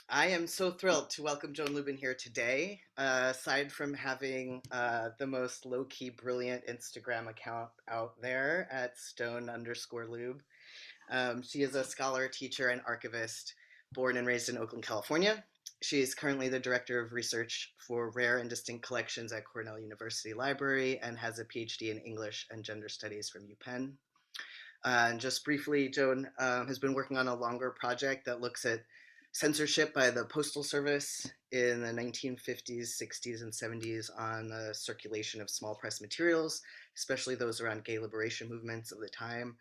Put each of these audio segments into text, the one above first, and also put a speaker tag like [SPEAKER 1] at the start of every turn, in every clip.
[SPEAKER 1] I am so thrilled to welcome Joan Lubin here today. Aside from having the most low-key brilliant Instagram account out there at stone_lube, she is a scholar, teacher, and archivist born and raised in Oakland, California. She is currently the director of research for rare and distinct collections at Cornell University Library and has a PhD in English and gender studies from UPenn. And just briefly, Joan has been working on a longer project that looks at censorship by the Postal Service in the 1950s, 60s, and 70s on the circulation of small press materials, especially those around gay liberation movements of the time.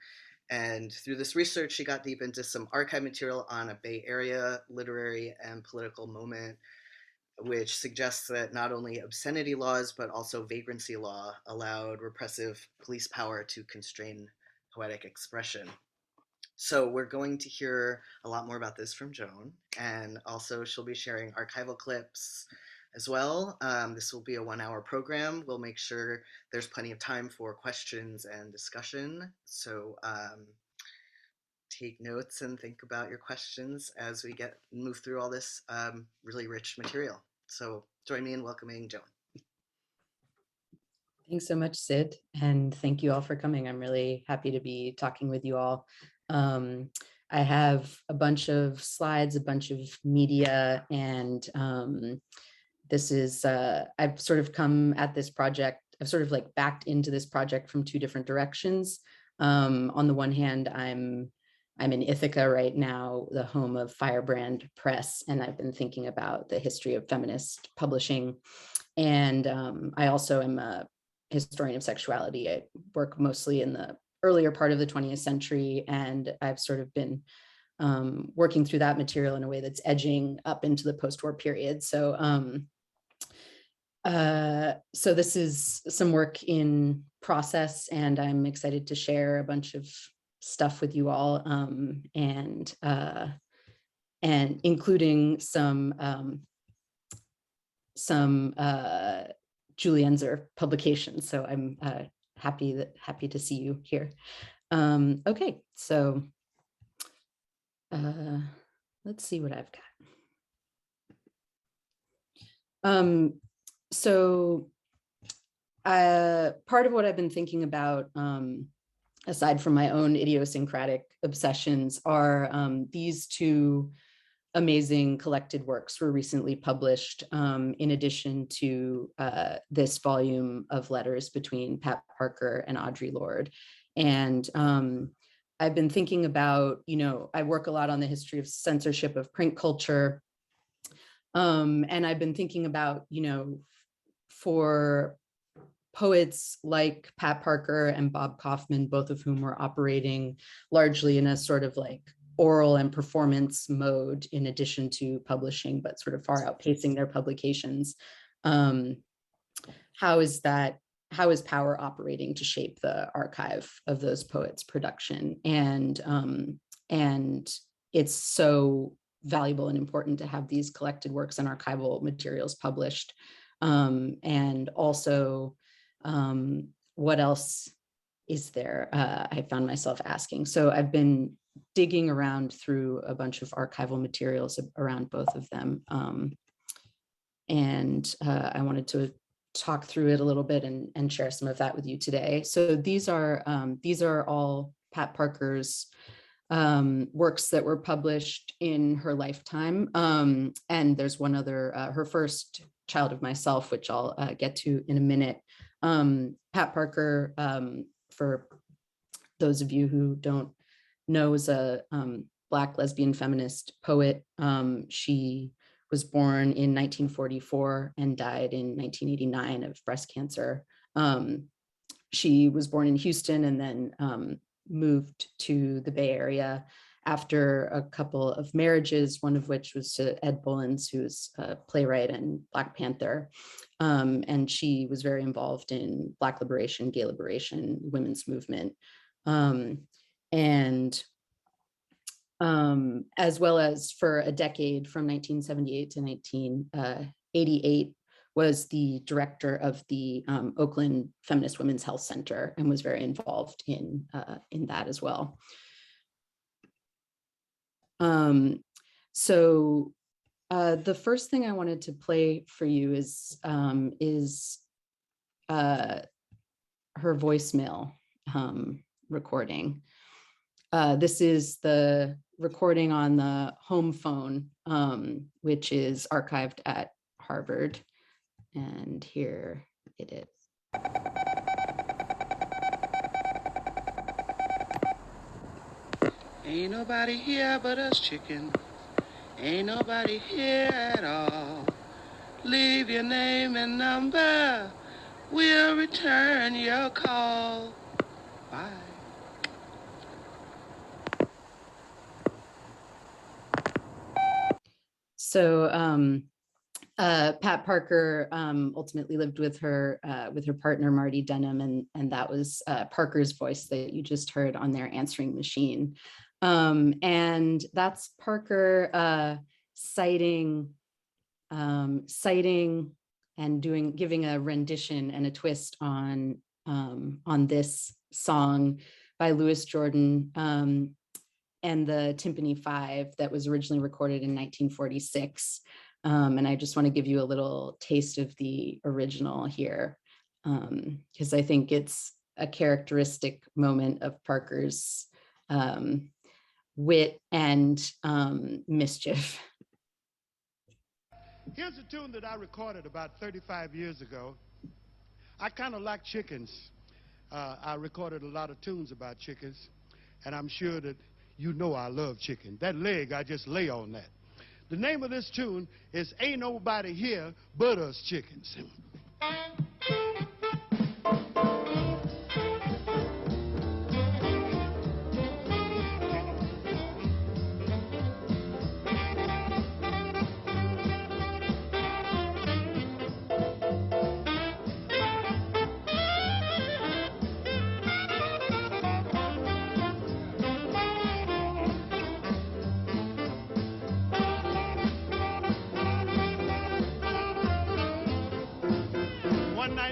[SPEAKER 1] And through this research, she got deep into some archive material on a Bay Area literary and political moment, which suggests that not only obscenity laws, but also vagrancy law allowed repressive police power to constrain poetic expression. So we're going to hear a lot more about this from Joan, and also she'll be sharing archival clips as well. This will be a 1-hour program. We'll make sure there's plenty of time for questions and discussion. So take notes and think about your questions as we move through all this really rich material. So join me in welcoming Joan.
[SPEAKER 2] Thanks so much, Sid, and thank you all for coming. I'm really happy to be talking with you all. I have a bunch of slides, a bunch of media, and this is, I've sort of come at this project, I've sort of like backed into this project from two different directions. On the one hand, I'm in Ithaca right now, the home of Firebrand Press, and I've been thinking about the history of feminist publishing. And I also am a historian of sexuality. I work mostly in the earlier part of the 20th century, and I've sort of been working through that material in a way that's edging up into the post-war period. So, so this is some work in process, and I'm excited to share a bunch of stuff with you all, and including some Julie Enzer publications. So I'm happy to see you here. Okay, so let's see what I've got. So part of what I've been thinking about, aside from my own idiosyncratic obsessions, are these two amazing collected works were recently published, in addition to this volume of letters between Pat Parker and Audre Lorde. And I've been thinking about, I work a lot on the history of censorship of print culture. And I've been thinking about, for poets like Pat Parker and Bob Kaufman, both of whom were operating largely in a sort of like oral and performance mode in addition to publishing, but sort of far outpacing their publications. How is power operating to shape the archive of those poets' production? And it's so valuable and important to have these collected works and archival materials published. And also, what else is there? I found myself asking. So I've been digging around through a bunch of archival materials around both of them. And I wanted to talk through it a little bit and share some of that with you today. So these are all Pat Parker's works that were published in her lifetime. And there's one other, her first, Child of Myself, which I'll get to in a minute. Pat Parker, for those of you who don't know, is a Black lesbian feminist poet. She was born in 1944 and died in 1989 of breast cancer. She was born in Houston and then moved to the Bay Area after a couple of marriages, one of which was to Ed Bullins, who's a playwright and Black Panther. And she was very involved in Black liberation, gay liberation, women's movement. And as well as for a decade from 1978 to 1988, was the director of the Oakland Feminist Women's Health Center and was very involved in that as well. So The first thing I wanted to play for you is her voicemail recording. This is the recording on the home phone, which is archived at Harvard. And here it is.
[SPEAKER 3] Ain't nobody here but us chickens. Ain't nobody here at all. Leave your name and number. We'll return your call. Bye.
[SPEAKER 2] So Pat Parker ultimately lived with her partner Marty Denham, and that was Parker's voice that you just heard on their answering machine. And that's Parker citing and giving a rendition and a twist on this song by Louis Jordan and the Timpani Five that was originally recorded in 1946. And I just want to give you a little taste of the original here, because I think it's a characteristic moment of Parker's wit and mischief.
[SPEAKER 4] Here's a tune that I recorded about 35 years ago. I kind of like chickens. I recorded a lot of tunes about chickens, and I'm sure that you know I love chicken. That leg, I just lay on that. The name of this tune is Ain't Nobody Here But Us Chickens.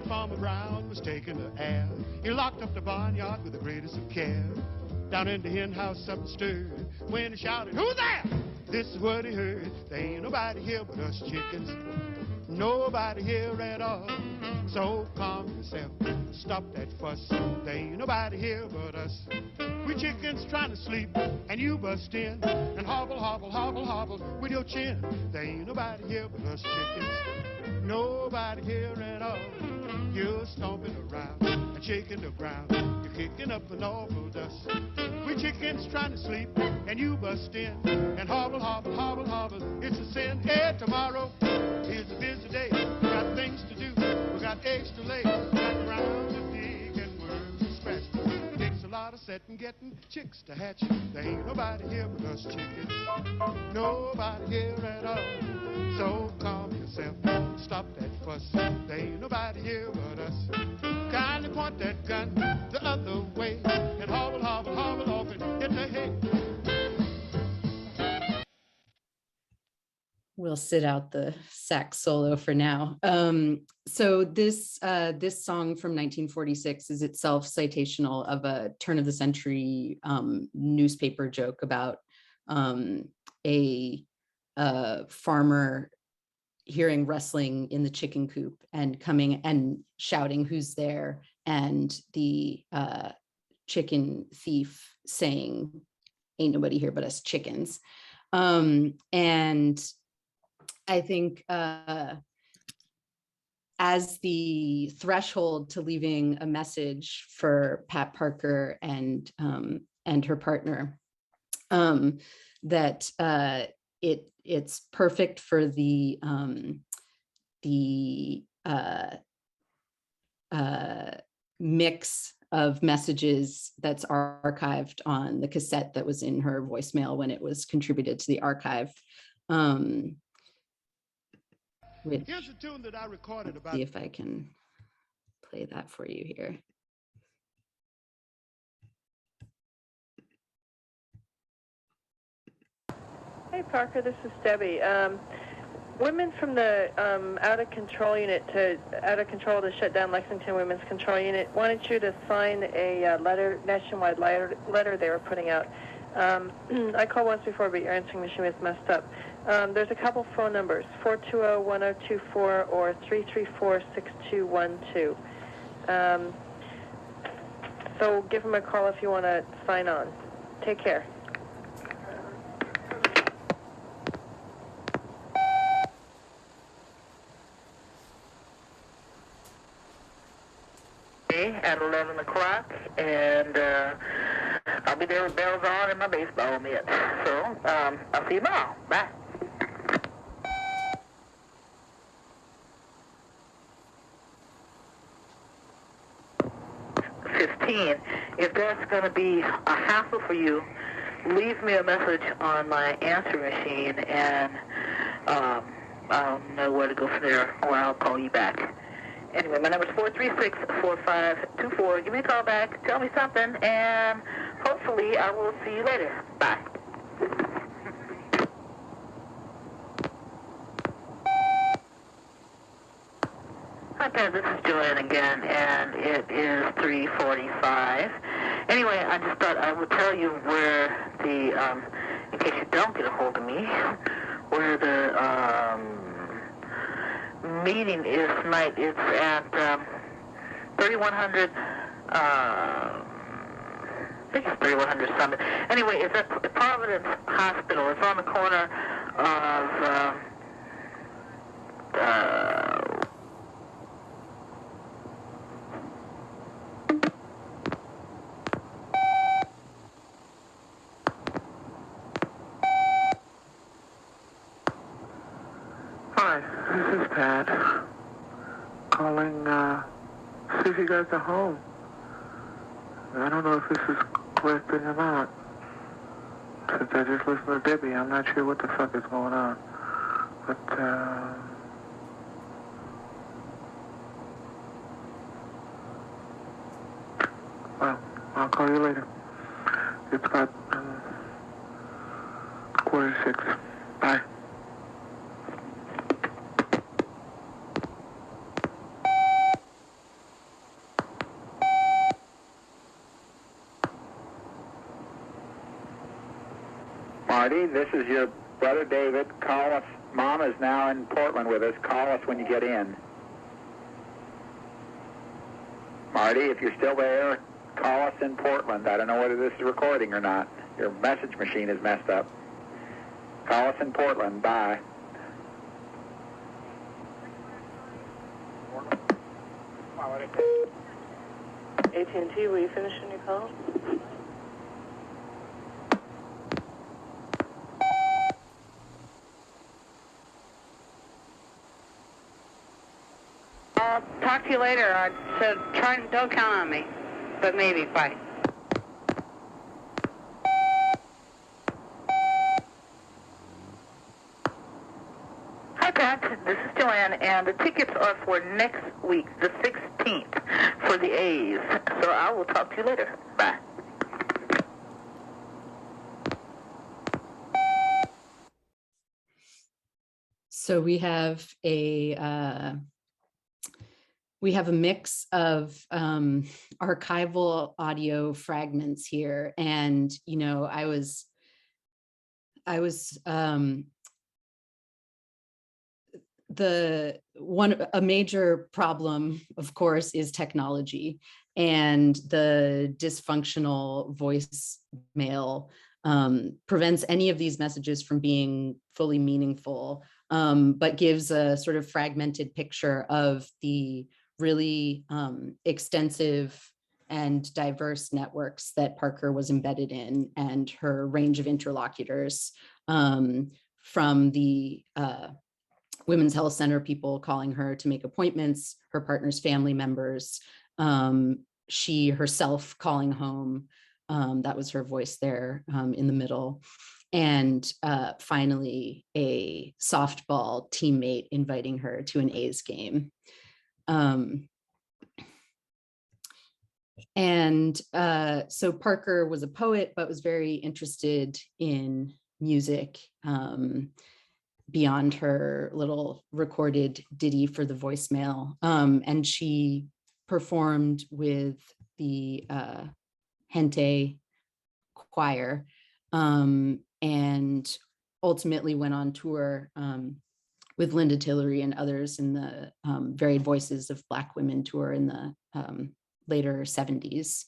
[SPEAKER 4] Farmer Brown was taking the air. He locked up the barnyard with the greatest of care. Down in the hen house something stirred when he shouted, "Who's there?" This is what he heard. There ain't nobody here but us chickens. Nobody here at all. So calm yourself, stop that fuss. There ain't nobody here but us. We chickens trying to sleep, and you bust in and hobble, hobble, hobble, hobble with your chin. There ain't nobody here but us chickens. Nobody here at all. You're stomping around and shaking the ground. You're kicking up an awful dust. We chickens trying to sleep, and you bust in and hobble, hobble, hobble, hobble. It's a sin. Hey, tomorrow is a busy day. We got things to do. We got eggs to lay. We got ground to dig and worms to scratch. It takes a lot of setting, getting chicks to hatch. There ain't nobody here but us chickens. Nobody here at all. So calm yourself, stop that fuss. There ain't nobody here but us. Kindly point that gun the other way and hobble, hobble, hobble off and hit the hay.
[SPEAKER 2] We'll sit out the sax solo for now. So this song from 1946 is itself citational of a turn of the century newspaper joke about a farmer hearing rustling in the chicken coop and coming and shouting, "Who's there?" and the chicken thief saying, "Ain't nobody here but us chickens." And I think as the threshold to leaving a message for Pat Parker and her partner, that it's perfect for the mix of messages that's archived on the cassette that was in her voicemail when it was contributed to the archive.
[SPEAKER 4] Here's a tune that I recorded about.
[SPEAKER 2] See if I can play that for you here.
[SPEAKER 5] Hey Parker, this is Debbie. Women from the out of control to shut down Lexington Women's Control Unit wanted you to sign a nationwide letter they were putting out I called once before, but your answering machine was messed up. There's a couple phone numbers, 420-1024 or 334-6212. So give them a call if you want to sign on. Take care.
[SPEAKER 6] At 11 o'clock, and I'll be there with bells on and my baseball mitt. So I'll see you tomorrow. Bye. If that's going to be a hassle for you, leave me a message on my answer machine, and I'll know where to go from there, or I'll call you back. Anyway, my number is 436-4524. Give me a call back, tell me something, and hopefully I will see you later. Bye. Hi, Pat, this is Joanne again, and it is 3:45. Anyway, I just thought I would tell you where the, in case you don't get a hold of me, where the meeting is tonight. It's at 3100, I think it's 3100 Summit. Anyway, it's at Providence Hospital. It's on the corner of
[SPEAKER 3] Hi, this is Pat. Calling, see if you guys are home. I don't know if this is correct or not. Since I just listened to Debbie, I'm not sure what the fuck is going on. But, well, I'll call you later. It's about 5:45. Bye.
[SPEAKER 7] Marty, this is your brother David. Call us. Mom is now in Portland with us. Call us when you get in. Marty, if you're still there, call us in Portland. I don't know whether this is recording or not. Your message machine is messed up. Call us in Portland. Bye.
[SPEAKER 5] AT&T, will you finish your call?
[SPEAKER 6] I'll talk to you later. I said, don't count on me, but maybe. Bye. Hi, Pat. This is Joanne, and the tickets are for next week, the 16th, for the A's. So I will talk to you later. Bye.
[SPEAKER 2] So we have a mix of archival audio fragments here, and I was a major problem, of course, is technology, and the dysfunctional voicemail prevents any of these messages from being fully meaningful, but gives a sort of fragmented picture of the really extensive and diverse networks that Parker was embedded in, and her range of interlocutors, from the Women's Health Center people calling her to make appointments, her partner's family members, she herself calling home, that was her voice there in the middle, and finally a softball teammate inviting her to an A's game. So Parker was a poet, but was very interested in music beyond her little recorded ditty for the voicemail. And she performed with the Gente choir and ultimately went on tour with Linda Tillery and others in the Varied Voices of Black Women tour in the later 70s.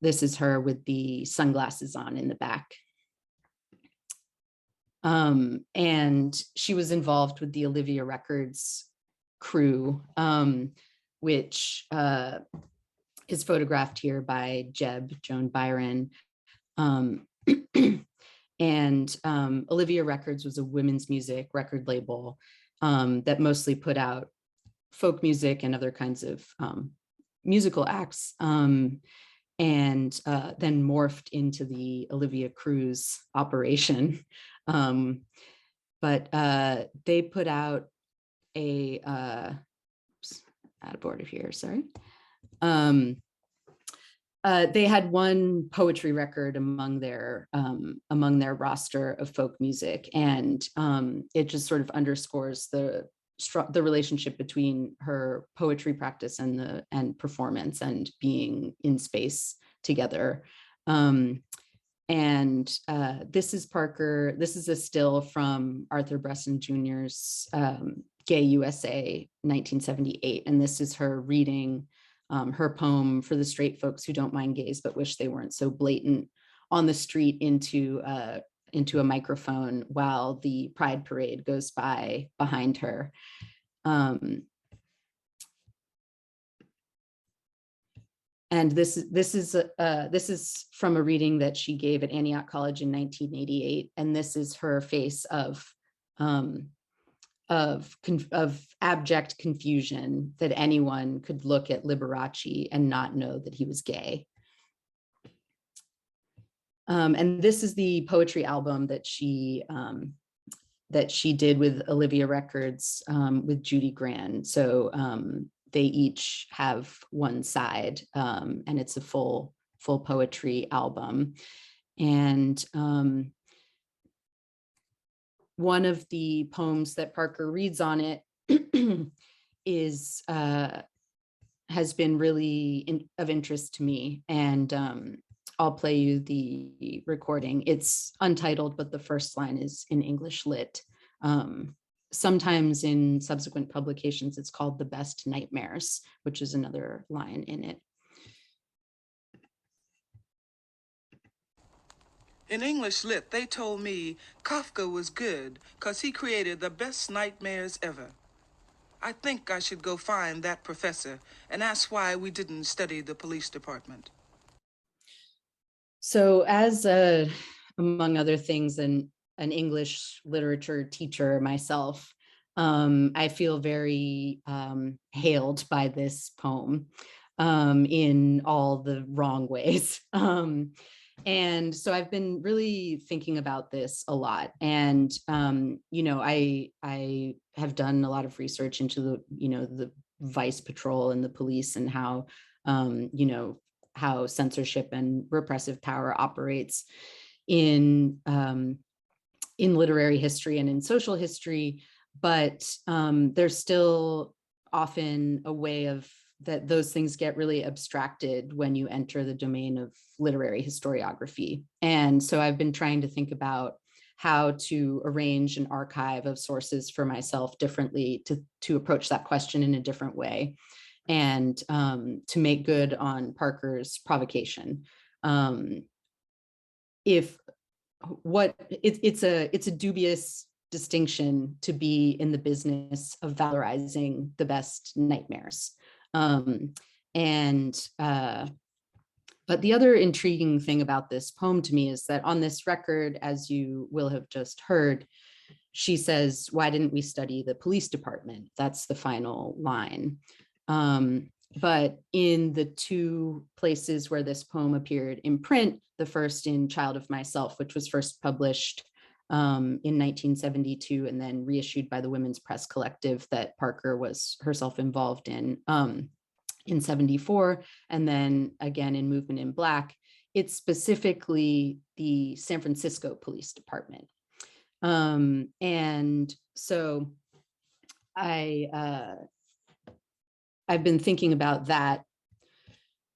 [SPEAKER 2] This is her with the sunglasses on in the back. And she was involved with the Olivia Records crew, which is photographed here by Joan Byron. And Olivia Records was a women's music record label that mostly put out folk music and other kinds of musical acts, and then morphed into the Olivia Cruz operation. But they put out a, oops, out of order here, sorry. They had one poetry record among their roster of folk music, and it just sort of underscores the relationship between her poetry practice and performance and being in space together. And this is Parker. This is a still from Arthur Bresson Jr.'s Gay USA 1978, and this is her reading her poem For the Straight Folks Who Don't Mind Gays But Wish They Weren't So Blatant on the street into a microphone while the Pride Parade goes by behind her. And this is from a reading that she gave at Antioch College in 1988, and this is her face of abject confusion that anyone could look at Liberace and not know that he was gay. And this is the poetry album that she did with Olivia Records with Judy Grant. So they each have one side, and it's a full poetry album. And one of the poems that Parker reads on it has been really of interest to me, and I'll play you the recording. It's untitled, but the first line is in English lit. Sometimes in subsequent publications, it's called The Best Nightmares, which is another line in it.
[SPEAKER 3] In English Lit, they told me Kafka was good because he created the best nightmares ever. I think I should go find that professor and ask why we didn't study the police department.
[SPEAKER 2] So as among other things, an English literature teacher myself, I feel very hailed by this poem in all the wrong ways. And so I've been really thinking about this a lot. And, I have done a lot of research into the vice patrol and the police and how, how censorship and repressive power operates in literary history and in social history. But there's still often a way of that those things get really abstracted when you enter the domain of literary historiography. And so I've been trying to think about how to arrange an archive of sources for myself differently to approach that question in a different way, and to make good on Parker's provocation. It's a dubious distinction to be in the business of valorizing the best nightmares. But the other intriguing thing about this poem to me is that on this record, as you will have just heard, she says, "Why didn't we study the police department?" That's the final line. But in the two places where this poem appeared in print, the first in Child of Myself, which was first published in 1972 and then reissued by the Women's Press Collective that Parker was herself involved in 74, and then again in Movement in Black, it's specifically the San Francisco Police Department. And so I've been thinking about that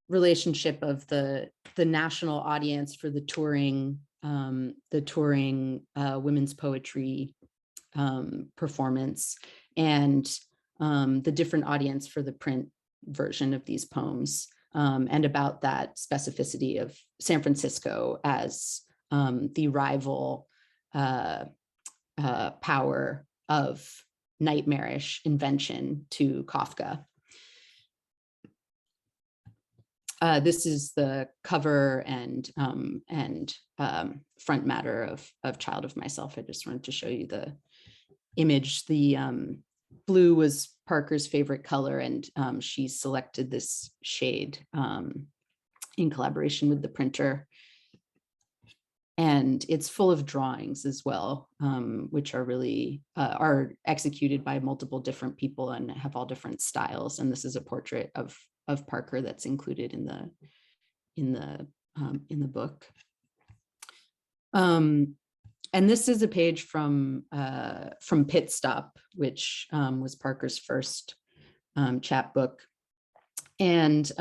[SPEAKER 2] relationship of the national audience for the touring women's poetry performance, and the different audience for the print version of these poems, and about that specificity of San Francisco as the rival power of nightmarish invention to Kafka. This is the cover and front matter of Child of Myself. I just wanted to show you the image. The blue was Parker's favorite color, and she selected this shade in collaboration with the printer. And it's full of drawings as well, which are really are executed by multiple different people and have all different styles. And this is a portrait of Parker that's included in the book. And this is a page from Pit Stop, which was Parker's first chapbook, and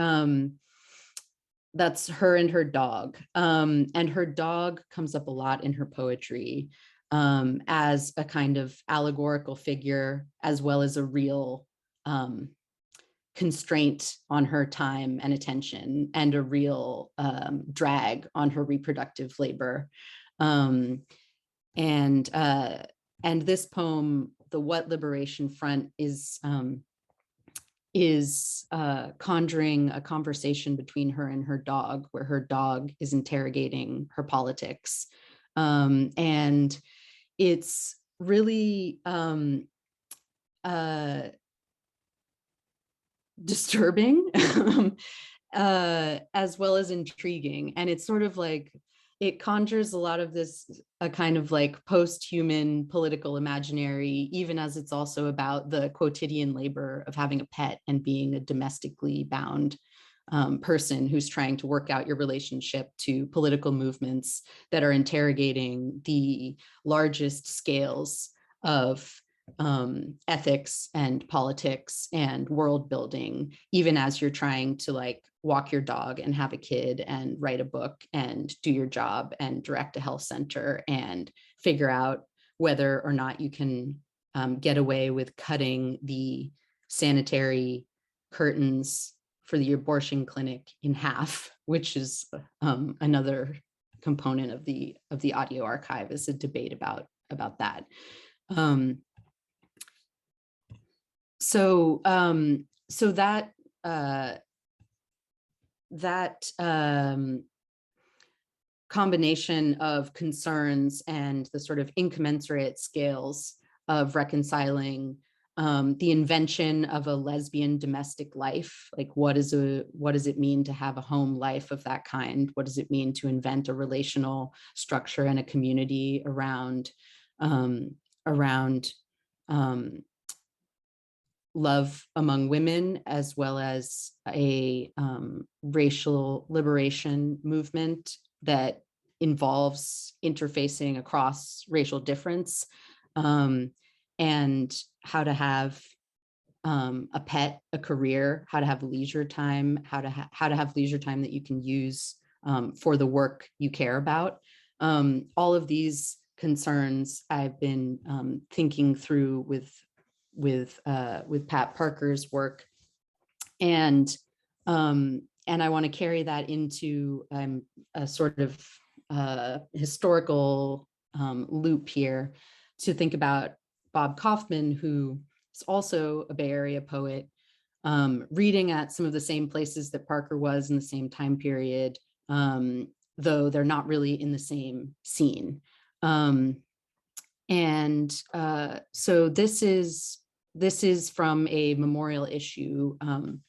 [SPEAKER 2] that's her and her dog. And her dog comes up a lot in her poetry as a kind of allegorical figure, as well as a real constraint on her time and attention, and a real drag on her reproductive labor. And this poem, The What Liberation Front, is conjuring a conversation between her and her dog, where her dog is interrogating her politics. And it's really disturbing as well as intriguing. And it's sort of like, it conjures a lot of this, a kind of like post-human political imaginary, even as it's also about the quotidian labor of having a pet and being a domestically bound person who's trying to work out your relationship to political movements that are interrogating the largest scales of ethics and politics and world building, even as you're trying to like walk your dog and have a kid and write a book and do your job and direct a health center and figure out whether or not you can get away with cutting the sanitary curtains for the abortion clinic in half, which is another component of the audio archive, is a debate about that. So that combination of concerns and the sort of incommensurate scales of reconciling the invention of a lesbian domestic life, like what does it mean to have a home life of that kind? What does it mean to invent a relational structure and a community around love among women, as well as a racial liberation movement that involves interfacing across racial difference, and how to have a pet, a career, how to have leisure time, how to have leisure time that you can use for the work you care about. All of these concerns I've been thinking through with Pat Parker's work, and I want to carry that into a sort of historical loop here to think about Bob Kaufman, who is also a Bay Area poet, reading at some of the same places that Parker was in the same time period, though they're not really in the same scene. So this is from a memorial issue on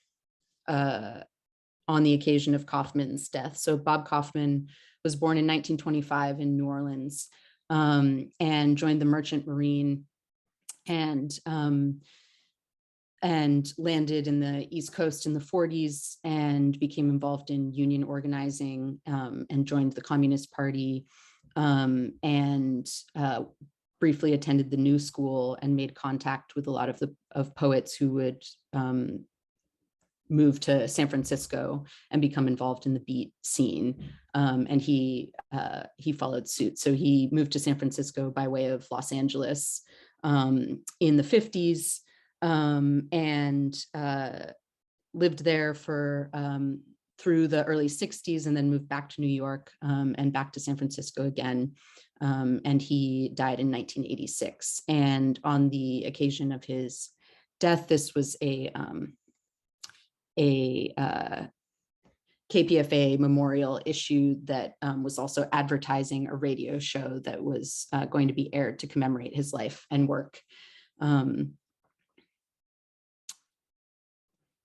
[SPEAKER 2] the occasion of Kaufman's death. So Bob Kaufman was born in 1925 in New Orleans, and joined the Merchant Marine and landed in the East Coast in the 40s and became involved in union organizing, and joined the Communist Party, and briefly attended the New School and made contact with a lot of poets who would move to San Francisco and become involved in the beat scene. And he followed suit. So he moved to San Francisco by way of Los Angeles in the 50s, and lived there for through the early 60s, and then moved back to New York and back to San Francisco again. And he died in 1986. And on the occasion of his death, this was a KPFA memorial issue that was also advertising a radio show that was going to be aired to commemorate his life and work.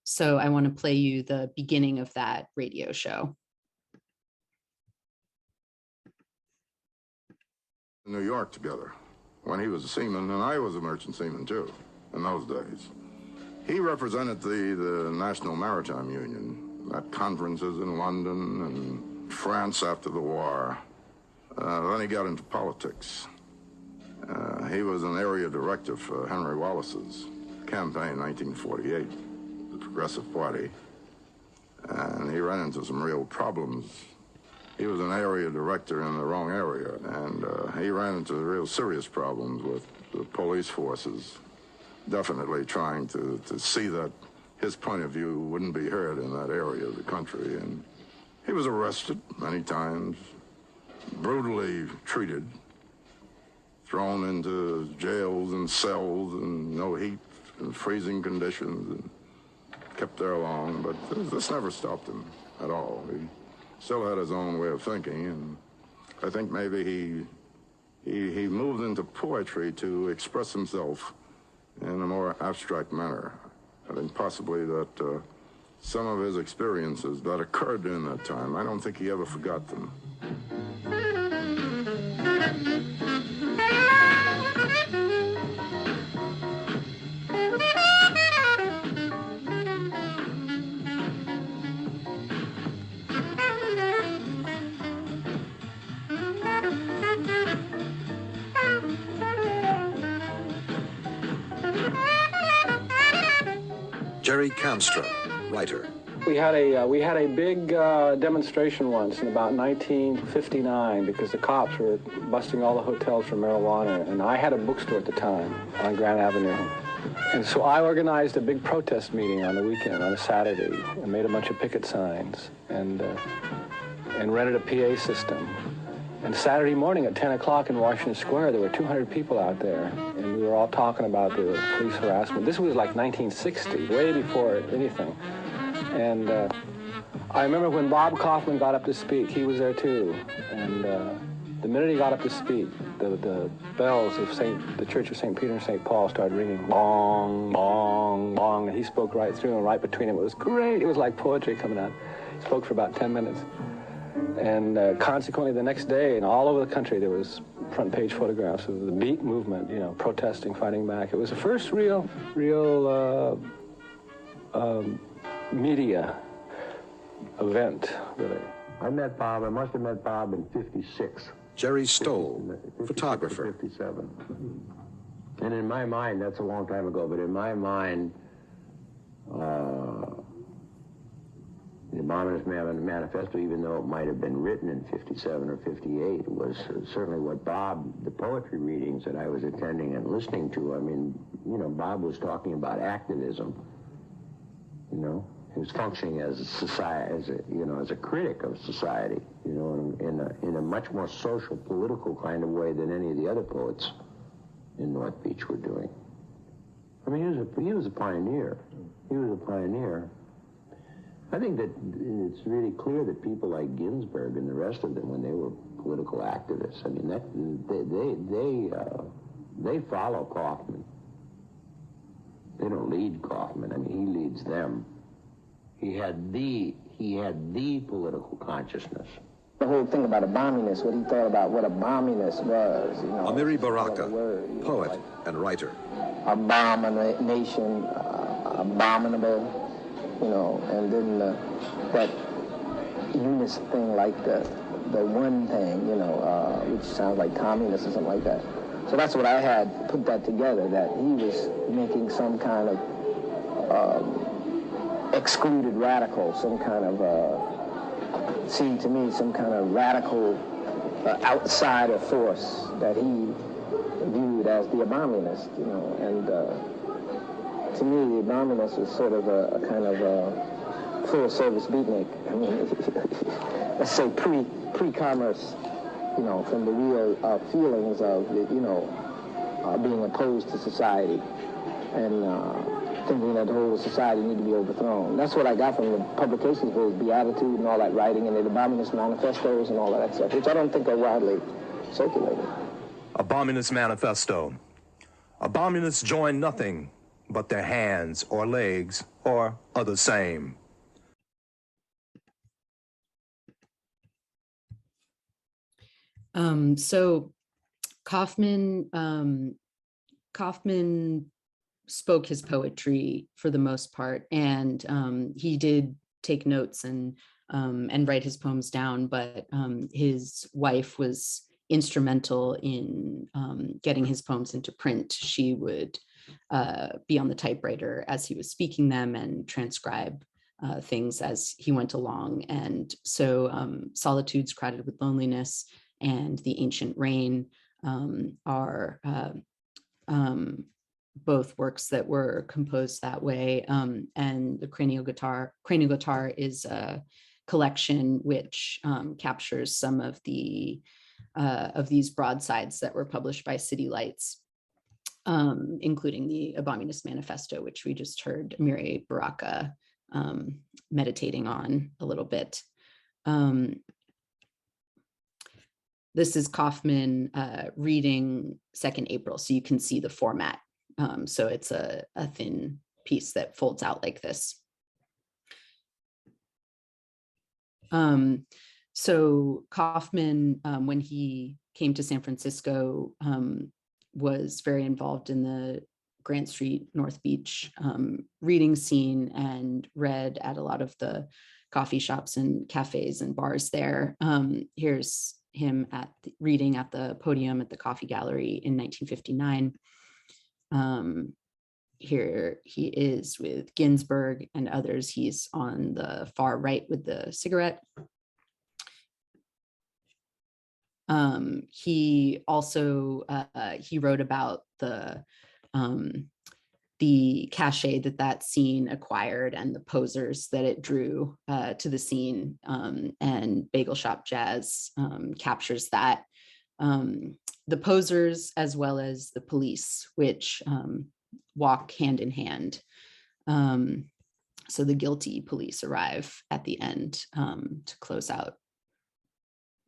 [SPEAKER 2] So I want to play you the beginning of that radio show.
[SPEAKER 8] New York together when he was a seaman, and I was a merchant seaman too in those days. He represented the National Maritime Union at conferences in London and France after the war. Then he got into politics. He was an area director for Henry Wallace's campaign in 1948, the Progressive Party, and he ran into some real problems. He was an area director in the wrong area, and he ran into real serious problems with the police forces, definitely trying to see that his point of view wouldn't be heard in that area of the country. And he was arrested many times, brutally treated, thrown into jails and cells and no heat and freezing conditions, and kept there long. But this never stopped him at all. He still had his own way of thinking, and I think maybe he moved into poetry to express himself in a more abstract manner. I think possibly that some of his experiences that occurred during that time, I don't think he ever forgot them.
[SPEAKER 9] Jerry Kamstra, writer.
[SPEAKER 10] We had a big demonstration once in about 1959 because the cops were busting all the hotels for marijuana, and I had a bookstore at the time on Grand Avenue. And so I organized a big protest meeting on the weekend, on a Saturday, and made a bunch of picket signs and rented a PA system. And Saturday morning at 10 o'clock in Washington Square, there were 200 people out there, and we were all talking about the police harassment. This was like 1960, way before anything. And I remember when Bob Kaufman got up to speak, he was there too. And the minute he got up to speak, the bells of the Church of St. Peter and St. Paul started ringing, bong, bong, bong, and he spoke right through and right between them. It was great. It was like poetry coming out. He spoke for about 10 minutes. And consequently, the next day, and all over the country, there was front-page photographs of the beat movement, you know, protesting, fighting back. It was the first real media event, really.
[SPEAKER 11] I met Bob. I must have met Bob in '56.
[SPEAKER 9] Jerry Stoll, photographer.
[SPEAKER 11] 57. And in my mind, that's a long time ago, but in my mind, the Abolitionist Manifesto, even though it might have been written in 57 or 58, was certainly what Bob, the poetry readings that I was attending and listening to. I mean, you know, Bob was talking about activism. You know, he was functioning as a society, as a critic of society. You know, in a much more social, political kind of way than any of the other poets in North Beach were doing. I mean, he was a pioneer. He was a pioneer. I think that it's really clear that people like Ginsberg and the rest of them, when they were political activists, I mean, they follow Kaufman. They don't lead Kaufman. I mean, he leads them. He had the political consciousness.
[SPEAKER 12] The whole thing about abominus, what he thought about what abominus was, you know.
[SPEAKER 9] Amiri Baraka, poet and writer.
[SPEAKER 12] Abomination, abominable. You know, and then that unus thing, like the one thing, you know, which sounds like communist or something like that. So that's what I had put that together, that he was making some kind of excluded radical, some kind of, seemed to me some kind of radical outsider force that he viewed as the Abolitionist, you know, and to me the Abolitionist was sort of a kind of a full-service beatnik. I mean, let's say pre-commerce, you know, from the real feelings of, you know, being opposed to society and thinking that the whole society need to be overthrown. That's what I got from the publications of his Beatitude and all that writing and the Abolitionist manifestos and all of that stuff, which I don't think are widely circulated.
[SPEAKER 13] Abolitionist Manifesto. Abolitionists join nothing but their hands or legs or are the same.
[SPEAKER 2] So Kaufman spoke his poetry for the most part, and he did take notes and write his poems down, but his wife was instrumental in getting his poems into print. She would be on the typewriter as he was speaking them and transcribe things as he went along. And so Solitudes Crowded with Loneliness and The Ancient Rain are both works that were composed that way. And the Cranial Guitar is a collection which captures some of these broadsides that were published by City Lights, including the Abolitionist Manifesto, which we just heard Amiri Baraka meditating on a little bit. This is Kaufman reading 2nd April, so you can see the format. So it's a thin piece that folds out like this. So Kaufman, when he came to San Francisco, was very involved in the Grant Street, North Beach reading scene and read at a lot of the coffee shops and cafes and bars there. Here's him reading at the podium at the Coffee Gallery in 1959. Here he is with Ginsberg and others. He's on the far right with the cigarette. He also, he wrote about the cachet that scene acquired and the posers that it drew to the scene, and Bagel Shop Jazz captures that. The posers as well as the police, which walk hand in hand. So the guilty police arrive at the end to close out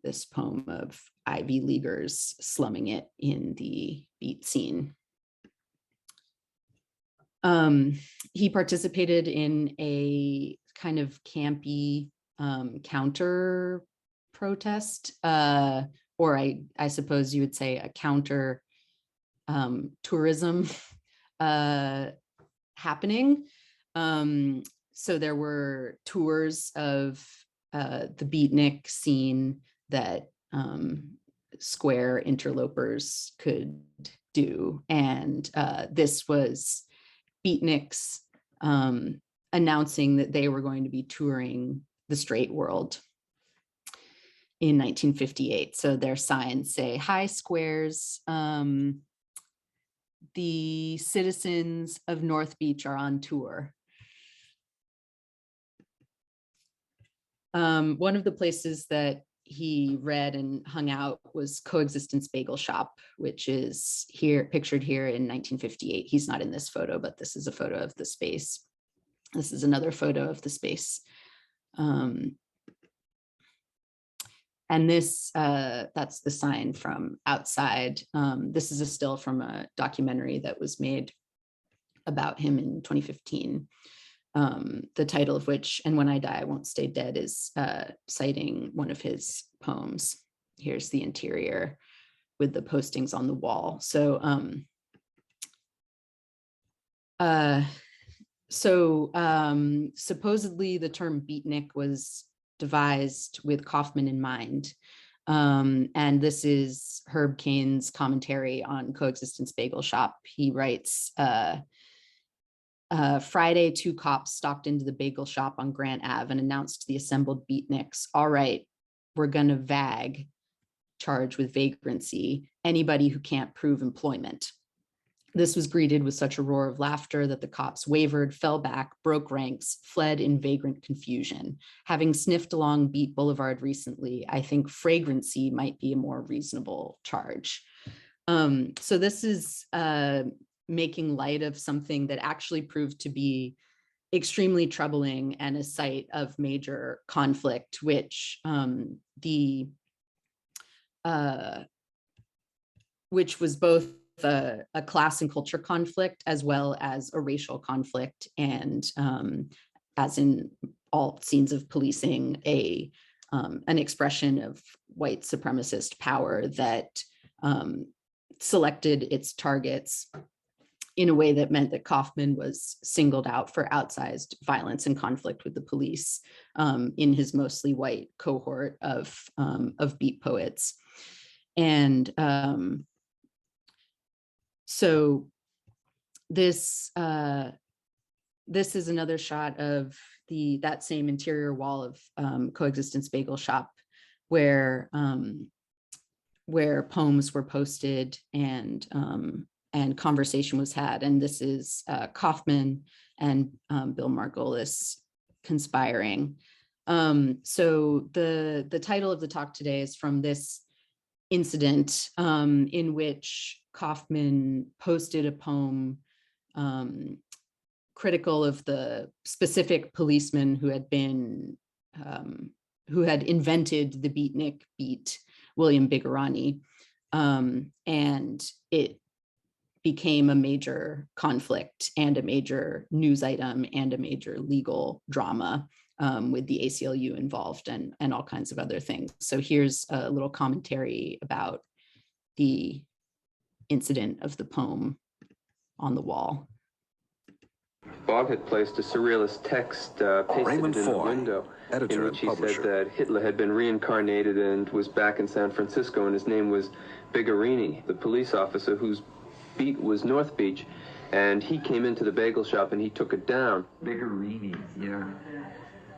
[SPEAKER 2] this poem of Ivy Leaguers slumming it in the beat scene. He participated in a kind of campy counter protest, or I suppose you would say a counter tourism happening. So there were tours of the beatnik scene that square interlopers could do. And this was beatniks announcing that they were going to be touring the straight world in 1958. So their signs say, "Hi Squares, the citizens of North Beach are on tour." One of the places that he read and hung out was Co-Existence Bagel Shop, which is here, pictured here in 1958. He's not in this photo, but this is a photo of the space. This is another photo of the space. And this, that's the sign from outside. This is a still from a documentary that was made about him in 2015. The title of which, "And When I Die, I Won't Stay Dead," is citing one of his poems. Here's the interior with the postings on the wall. So, supposedly the term beatnik was devised with Kaufman in mind. And this is Herb Cain's commentary on Co-Existence Bagel Shop. He writes, Friday, 2 cops stalked into the bagel shop on Grant Ave and announced to the assembled beatniks, all right, we're going to charge with vagrancy anybody who can't prove employment. This was greeted with such a roar of laughter that the cops wavered, fell back, broke ranks, fled in vagrant confusion. Having sniffed along Beat Boulevard recently, I think fragrancy might be a more reasonable charge. So this is making light of something that actually proved to be extremely troubling and a site of major conflict, which which was both a class and culture conflict as well as a racial conflict, and as in all scenes of policing, an expression of white supremacist power that selected its targets in a way that meant that Kaufman was singled out for outsized violence and conflict with the police in his mostly white cohort of beat poets. And so this is another shot of that same interior wall of Co-Existence Bagel Shop, where poems were posted and conversation was had. And this is Kaufman and Bill Margolis conspiring. So the title of the talk today is from this incident in which Kaufman posted a poem critical of the specific policeman who had invented the beatnik beat, William Bigorani, and it became a major conflict and a major news item and a major legal drama with the ACLU involved and all kinds of other things. So here's a little commentary about the incident of the poem on the wall.
[SPEAKER 14] Bob had placed a surrealist text pasted
[SPEAKER 9] Raymond
[SPEAKER 14] in the
[SPEAKER 9] Foy,
[SPEAKER 14] window,
[SPEAKER 9] editor
[SPEAKER 14] in which he
[SPEAKER 9] and publisher.
[SPEAKER 14] said that Hitler had been reincarnated and was back in San Francisco, and his name was Bigorini, the police officer whose beat was North Beach, and he came into the bagel shop and he took it down.
[SPEAKER 15] Bigorini, yeah,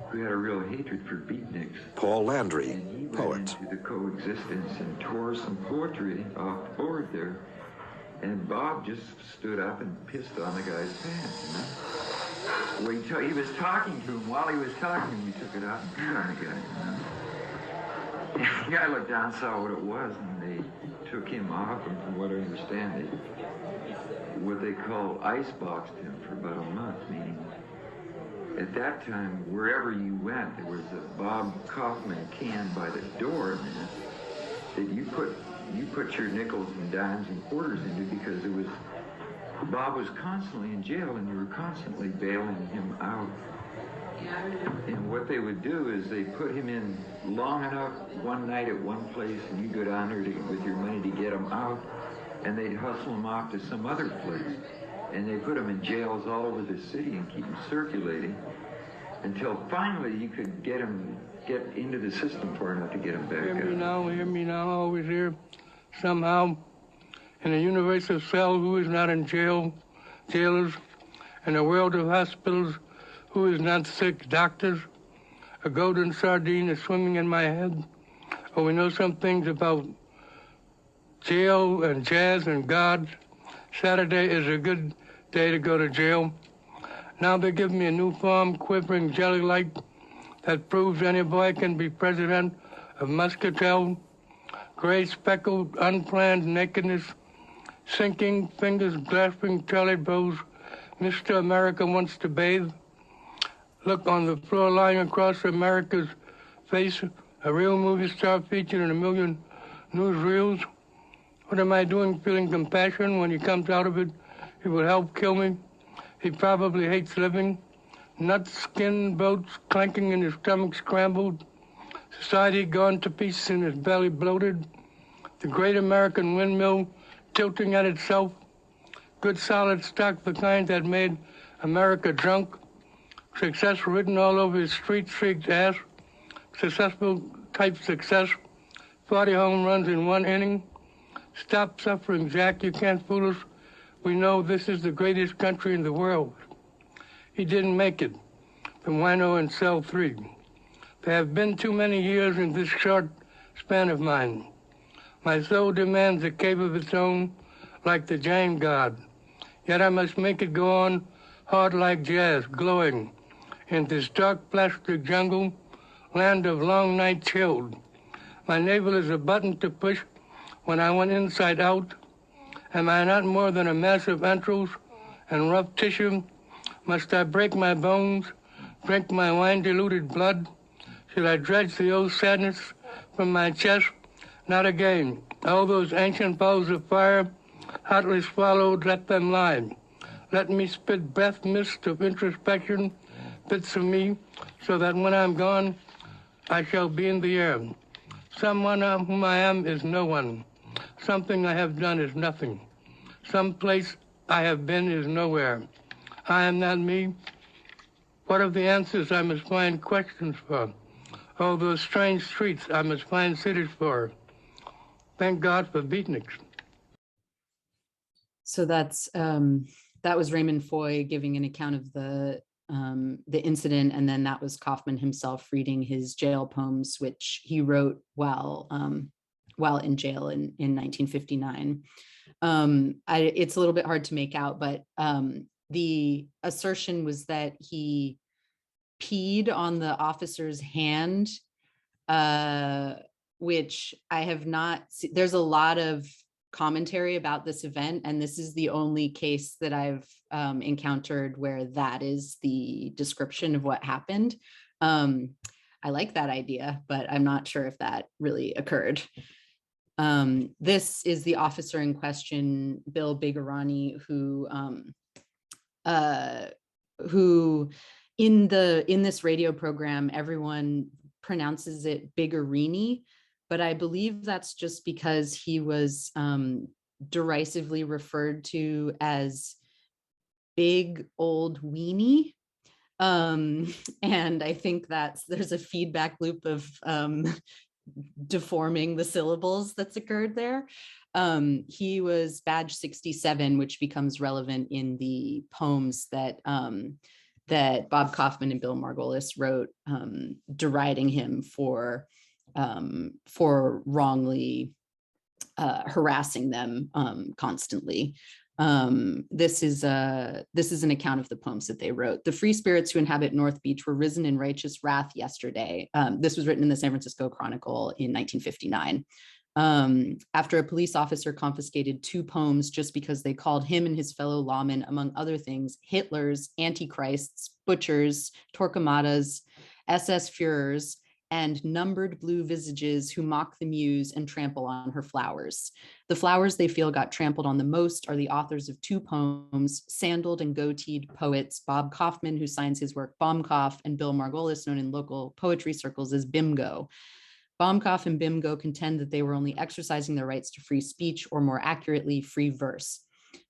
[SPEAKER 15] who had a real hatred for beatniks.
[SPEAKER 9] Paul Landry,
[SPEAKER 15] and he
[SPEAKER 9] poet.
[SPEAKER 15] went into the Co-Existence and tore some poetry off the board there. And Bob just stood up and pissed on the guy's pants, you know? Well, he was talking to him. While he was talking to him, he took it out and peed on the guy, you know? And the guy looked down, saw what it was, and they took him off, and from what I understand, what they call iceboxed him for about a month, meaning at that time, wherever you went, there was a Bob Kaufman can by the door, man, that you put your nickels and dimes and quarters into, because it was, Bob was constantly in jail and you were constantly bailing him out. And what they would do is they put him in long enough one night at one place, and you go down there with your money to get him out, and they'd hustle him off to some other place. And they put him in jails all over the city and keep him circulating until finally you could get into the system far enough to get him back out.
[SPEAKER 16] Hear me now, always here. Somehow, in a universal cell, who is not in jailers, in a world of hospitals, who is not sick, doctors, a golden sardine is swimming in my head. Oh, we know some things about jail and jazz and God. Saturday is a good day to go to jail. Now they give me a new form, quivering jelly-like, that proves any boy can be president of Muscatel. Gray speckled, unplanned nakedness, sinking fingers grasping trolley bows. Mr. America wants to bathe. Look on the floor lying across America's face, a real movie star featured in 1 million newsreels. What am I doing feeling compassion? When he comes out of it, he will help kill me. He probably hates living. Nuts, skin, boats clanking in his stomach scrambled. Society gone to pieces and his belly bloated. The great American windmill tilting at itself. Good solid stock, the kind that made America drunk. Success written all over his streaked ass. Successful type success. 40 home runs in 1 inning. Stop suffering, Jack. You can't fool us. We know this is the greatest country in the world. he didn't make it from Wino in cell 3. There have been too many years in this short span of mine. My soul demands a cave of its own, like the Jane God. Yet I must make it go on hard like jazz, glowing in this dark plastic jungle, land of long night chilled. My navel is a button to push when I want inside out. Am I not more than a mass of entrails and rough tissue? Must I break my bones, drink my wine-diluted blood? Shall I dredge the old sadness from my chest? Not again. All those ancient balls of fire, hotly swallowed, let them lie. Let me spit breath mist of introspection, bits of me, so that when I'm gone, I shall be in the air. Someone whom I am is no one. Something I have done is nothing. Some place I have been is nowhere. I am not me. What of the answers I must find questions for? All those strange streets I must find cities for. Thank God for beatniks.
[SPEAKER 2] So that was Raymond Foy giving an account of the incident, and then that was Kaufman himself reading his jail poems, which he wrote while in jail in 1959. It's a little bit hard to make out, but the assertion was that he peed on the officer's hand, which I have not seen. There's a lot of commentary about this event, and this is the only case that I've encountered where that is the description of what happened. I like that idea, but I'm not sure if that really occurred. This is the officer in question, Bill Bigorani, who in this radio program, everyone pronounces it Bigorini, but I believe that's just because he was derisively referred to as Big Old Weenie. And I think there's a feedback loop of deforming the syllables that's occurred there. He was badge 67, which becomes relevant in the poems that Bob Kaufman and Bill Margolis wrote, deriding him for wrongly harassing them constantly. This is an account of the poems that they wrote. The free spirits who inhabit North Beach were risen in righteous wrath yesterday. This was written in the San Francisco Chronicle in 1959. After a police officer confiscated 2 poems just because they called him and his fellow lawmen, among other things, Hitlers, Antichrists, butchers, Torquemadas, SS Führers, and numbered blue visages who mock the muse and trample on her flowers. The flowers they feel got trampled on the most are the authors of 2 poems, sandaled and goateed poets, Bob Kaufman, who signs his work Baumkopf, and Bill Margolis, known in local poetry circles as Bimgo. Baumkopf and Bimgo contend that they were only exercising their rights to free speech, or more accurately, free verse.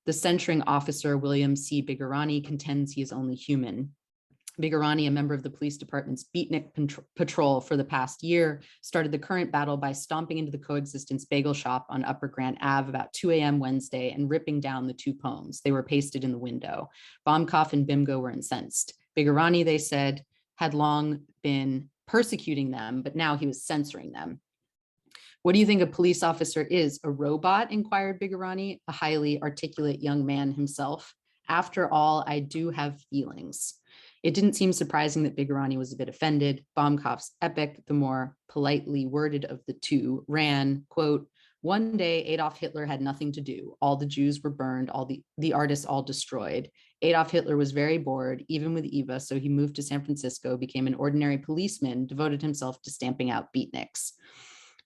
[SPEAKER 2] The censuring officer, William C. Bigorani, contends he is only human. Bigorani, a member of the police department's beatnik patrol for the past year, started the current battle by stomping into the Co-Existence Bagel shop on Upper Grant Ave about 2 a.m. Wednesday and ripping down the 2 poems. They were pasted in the window. Baumkopf and Bimgo were incensed. Bigorani, they said, had long been persecuting them, but now he was censoring them. What do you think a police officer is? A robot? Inquired Bigorani, a highly articulate young man himself. After all, I do have feelings. It didn't seem surprising that Bigorani was a bit offended. Baumkopf's epic, the more politely worded of the 2, ran, quote, "One day Adolf Hitler had nothing to do. All the Jews were burned, all the artists all destroyed. Adolf Hitler was very bored, even with Eva, so he moved to San Francisco, became an ordinary policeman, devoted himself to stamping out beatniks."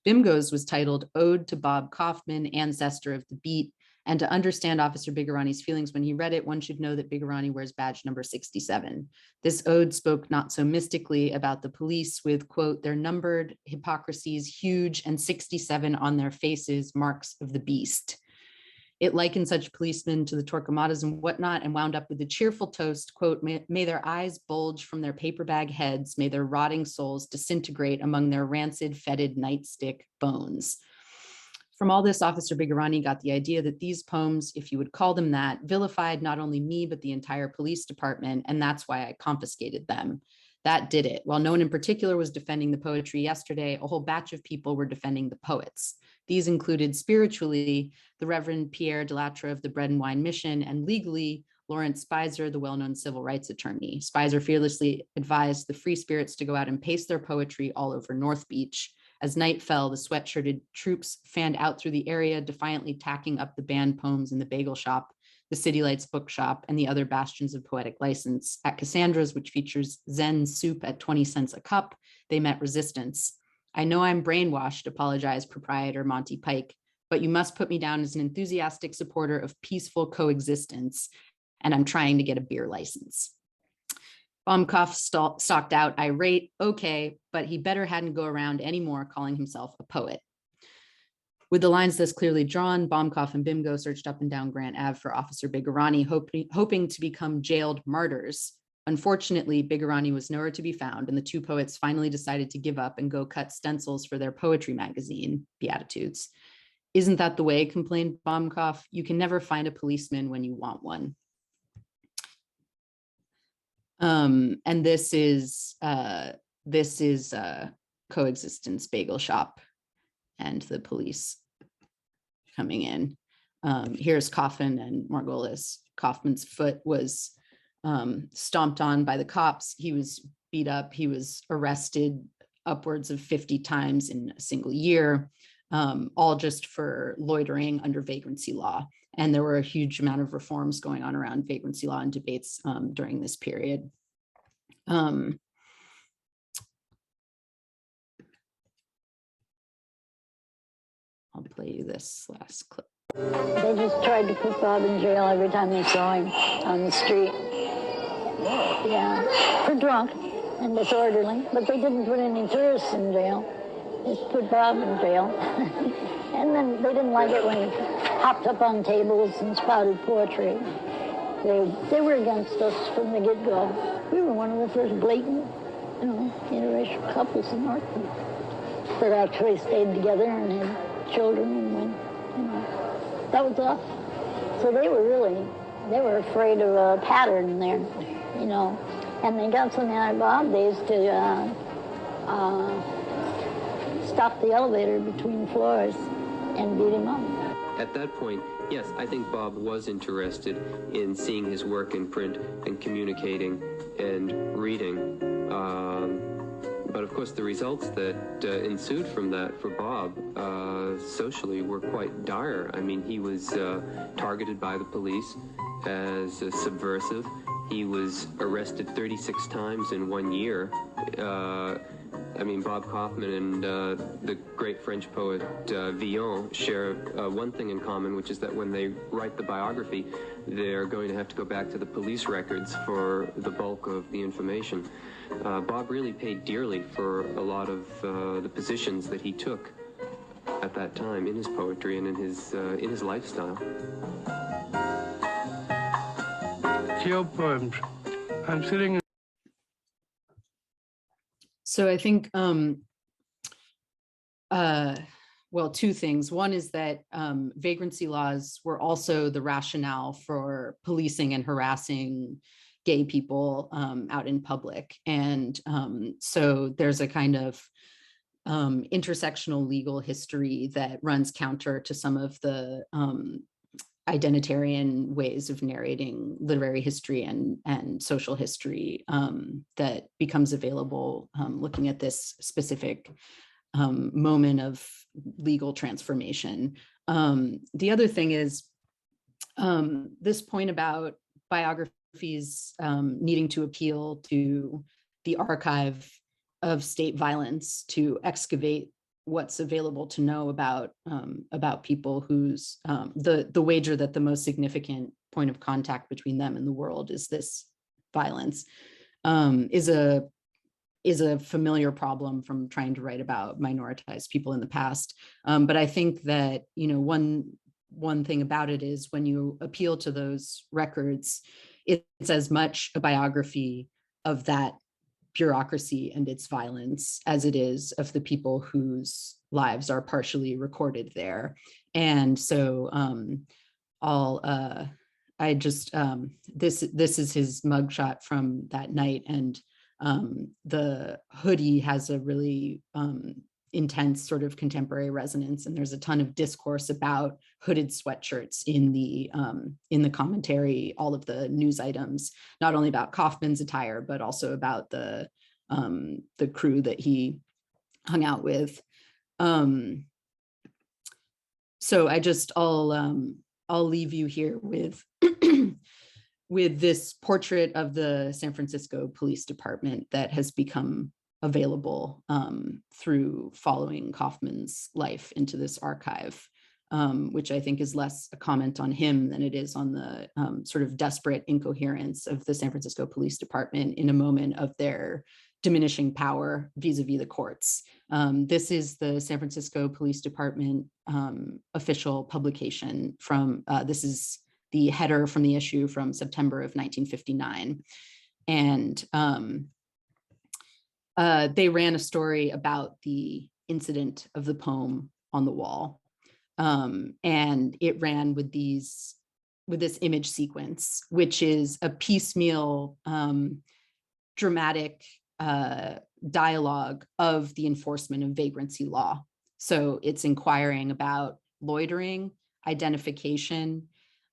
[SPEAKER 2] Bimgo's was titled Ode to Bob Kaufman, Ancestor of the Beat, and to understand Officer Bigorani's feelings when he read it, one should know that Bigorani wears badge number 67. This ode spoke not so mystically about the police with, quote, "their numbered hypocrisies huge and 67 on their faces, marks of the beast." It likened such policemen to the Torquemadas and whatnot, and wound up with the cheerful toast, quote, may their eyes bulge from their paper bag heads, may their rotting souls disintegrate among their rancid, fetid nightstick bones." From all this, Officer Bigorani got the idea that these poems, if you would call them that, vilified not only me, but the entire police department, and that's why I confiscated them. That did it. While no one in particular was defending the poetry yesterday, a whole batch of people were defending the poets. These included spiritually the Reverend Pierre Delattre of the Bread and Wine Mission, and legally Lawrence Speiser, the well-known civil rights attorney. Speiser fearlessly advised the free spirits to go out and paste their poetry all over North Beach. As night fell, the sweatshirted troops fanned out through the area, defiantly tacking up the banned poems in the bagel shop, the City Lights bookshop, and the other bastions of poetic license. At Cassandra's, which features Zen soup at 20 cents a cup, they met resistance. I know I'm brainwashed, apologized proprietor Monty Pike, but you must put me down as an enthusiastic supporter of peaceful coexistence, and I'm trying to get a beer license. Baumkopf stalked out, irate, okay, but he better hadn't go around anymore calling himself a poet. With the lines thus clearly drawn, Baumkopf and Bimgo searched up and down Grant Ave for Officer Bigorani, hoping to become jailed martyrs. Unfortunately, Bigorani was nowhere to be found, and the two poets finally decided to give up and go cut stencils for their poetry magazine, Beatitudes. Isn't that the way, complained Baumkopf? You can never find a policeman when you want one. And this is Co-Existence Bagel Shop and the police coming in. Here's Kaufman and Margolis. Kaufman's foot was stomped on by the cops. He was beat up. He was arrested upwards of 50 times in a single year, all just for loitering under vagrancy law. And there were a huge amount of reforms going on around vagrancy law and debates during this period. I'll play you this last clip.
[SPEAKER 17] They just tried to put Bob in jail every time they saw him on the street. Yeah, for drunk and disorderly, but they didn't put any tourists in jail. They just put Bob in jail. And then they didn't like it when he hopped up on tables and spouted poetry. They were against us from the get-go. We were one of the first blatant, interracial couples in Oakland that actually stayed together and had children and went, that was us. So they were afraid of a pattern there, and they got so mad at Bob, they used to stop the elevator between floors and beat him up.
[SPEAKER 14] At that point, yes, I think Bob was interested in seeing his work in print and communicating and reading. But of course, the results that ensued from that for Bob socially were quite dire. I mean, he was targeted by the police as a subversive. He was arrested 36 times in 1 year. Bob Kaufman and the great French poet Villon share one thing in common, which is that when they write the biography, they're going to have to go back to the police records for the bulk of the information. Bob really paid dearly for a lot of the positions that he took at that time in his poetry and in his lifestyle.
[SPEAKER 16] Jail poems. I'm sitting in.
[SPEAKER 2] So I think, two things. One is that vagrancy laws were also the rationale for policing and harassing gay people out in public. And so there's a kind of intersectional legal history that runs counter to some of the identitarian ways of narrating literary history and social history that becomes available looking at this specific moment of legal transformation. The other thing is this point about biographies needing to appeal to the archive of state violence to excavate what's available to know about people whose the wager that the most significant point of contact between them and the world is this violence is a familiar problem from trying to write about minoritized people in the past. But I think that one thing about it is when you appeal to those records, it's as much a biography of that bureaucracy and its violence as it is of the people whose lives are partially recorded there. And so this is his mugshot from that night, and the hoodie has a really intense sort of contemporary resonance, and there's a ton of discourse about hooded sweatshirts in the commentary, all of the news items, not only about Kaufman's attire, but also about the crew that he hung out with. So I'll leave you here with with this portrait of the San Francisco Police Department that has become available through following Kaufman's life into this archive, which I think is less a comment on him than it is on the sort of desperate incoherence of the San Francisco Police Department in a moment of their diminishing power vis-a-vis the courts. This is the San Francisco Police Department official publication from, this is the header from the issue from September of 1959. And they ran a story about the incident of the poem on the wall. And it ran with this image sequence, which is a piecemeal dramatic dialogue of the enforcement of vagrancy law. So it's inquiring about loitering, identification,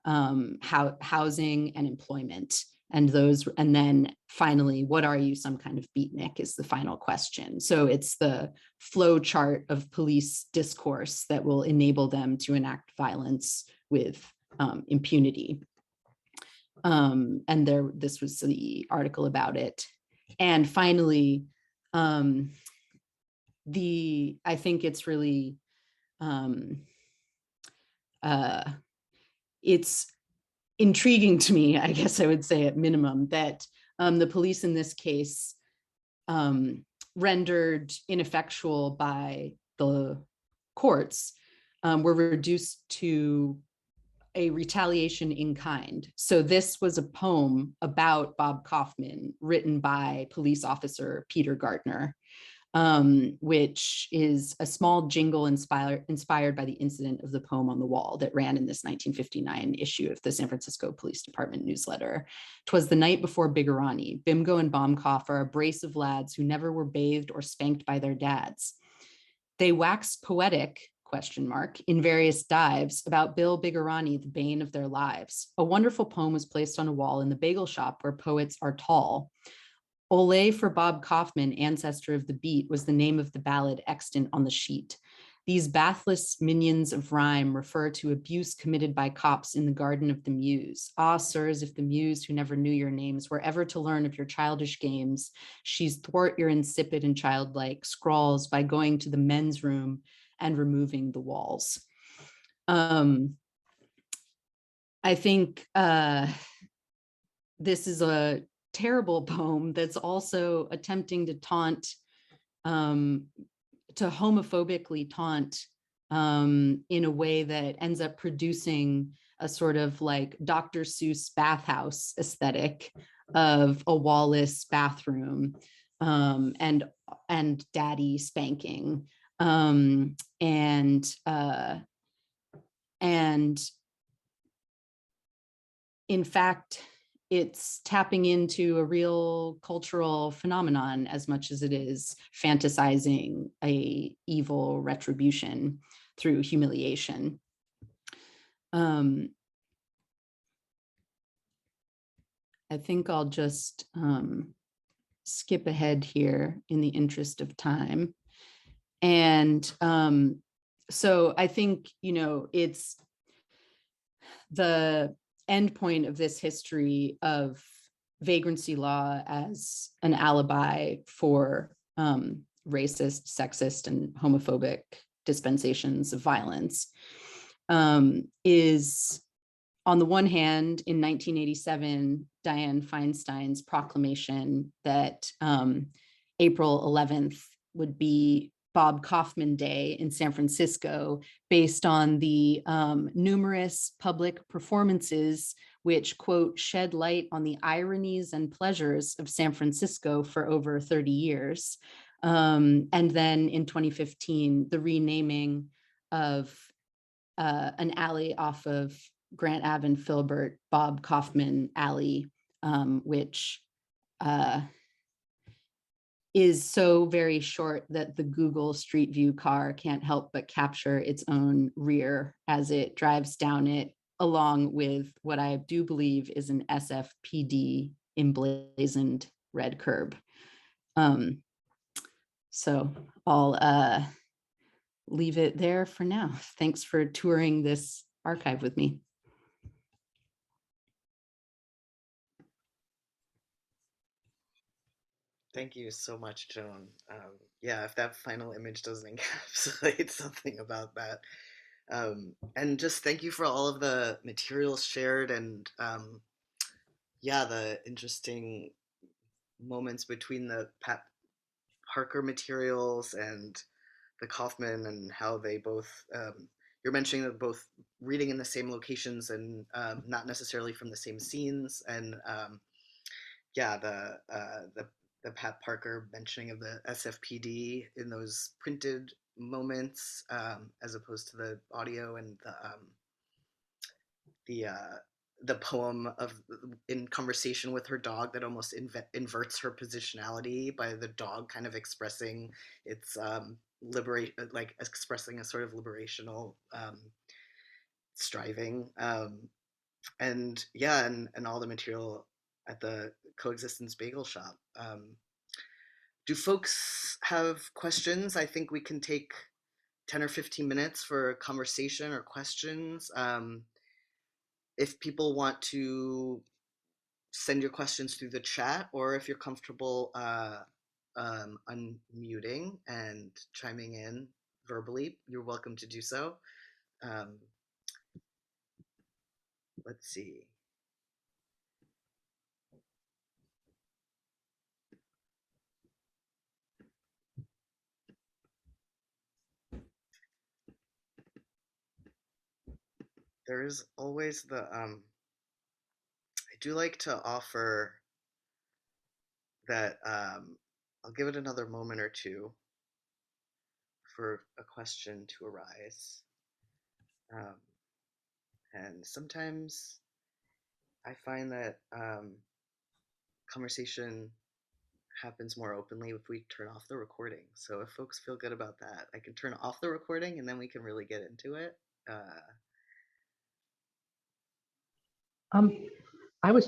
[SPEAKER 2] housing, and employment. And then finally, what are you, some kind of beatnik, is the final question. So it's the flow chart of police discourse that will enable them to enact violence with impunity. And this was the article about it. And finally, I think it's really, it's intriguing to me, I guess I would say at minimum, that the police in this case, rendered ineffectual by the courts, were reduced to a retaliation in kind. So this was a poem about Bob Kaufman written by police officer Peter Gardner, which is a small jingle inspired by the incident of the poem on the wall that ran in this 1959 issue of the San Francisco Police Department newsletter. 'Twas the night before Bigorani. Bimgo and Baumkoff are a brace of lads who never were bathed or spanked by their dads. They waxed poetic, ? In various dives about Bill Bigorani, the bane of their lives. A wonderful poem was placed on a wall in the bagel shop where poets are tall. Ole for Bob Kaufman, ancestor of the beat, was the name of the ballad extant on the sheet. These bathless minions of rhyme refer to abuse committed by cops in the garden of the muse. Ah, sirs, if the muse who never knew your names were ever to learn of your childish games, she's thwart your insipid and childlike scrawls by going to the men's room and removing the walls. I think this is a terrible poem that's also attempting to taunt, to homophobically taunt in a way that ends up producing a sort of like Dr. Seuss bathhouse aesthetic of a wall-less bathroom and daddy spanking. And in fact, it's tapping into a real cultural phenomenon as much as it is fantasizing a evil retribution through humiliation. I think I'll just skip ahead here in the interest of time. And so I think, it's the end point of this history of vagrancy law as an alibi for racist, sexist, and homophobic dispensations of violence is, on the one hand, in 1987, Dianne Feinstein's proclamation that April 11th would be Bob Kaufman Day in San Francisco, based on the numerous public performances which, quote, shed light on the ironies and pleasures of San Francisco for over 30 years. And then in 2015, the renaming of an alley off of Grant Ave and Filbert, Bob Kaufman Alley, which is so very short that the Google Street View car can't help but capture its own rear as it drives down it, along with what I do believe is an SFPD emblazoned red curb. So I'll leave it there for now. Thanks for touring this archive with me.
[SPEAKER 1] Thank you so much, Joan. Yeah, if that final image doesn't encapsulate something about that. And just thank you for all of the materials shared and yeah, the interesting moments between the Pat Parker materials and the Kaufman and how they both, you're mentioning that both reading in the same locations and not necessarily from the same scenes. And yeah, the Pat Parker mentioning of the SFPD in those printed moments, as opposed to the audio and the poem of in conversation with her dog that almost inverts her positionality by the dog kind of expressing its like expressing a sort of liberational striving, and yeah, and all the material at the Co-Existence Bagel Shop. Do folks have questions? I think we can take 10 or 15 minutes for a conversation or questions. If people want to send your questions through the chat, or if you're comfortable unmuting and chiming in verbally, you're welcome to do so. Let's see. There is always the, I do like to offer that, I'll give it another moment or two for a question to arise. And sometimes I find that conversation happens more openly if we turn off the recording. So if folks feel good about that, I can turn off the recording and then we can really get into it.
[SPEAKER 18] I was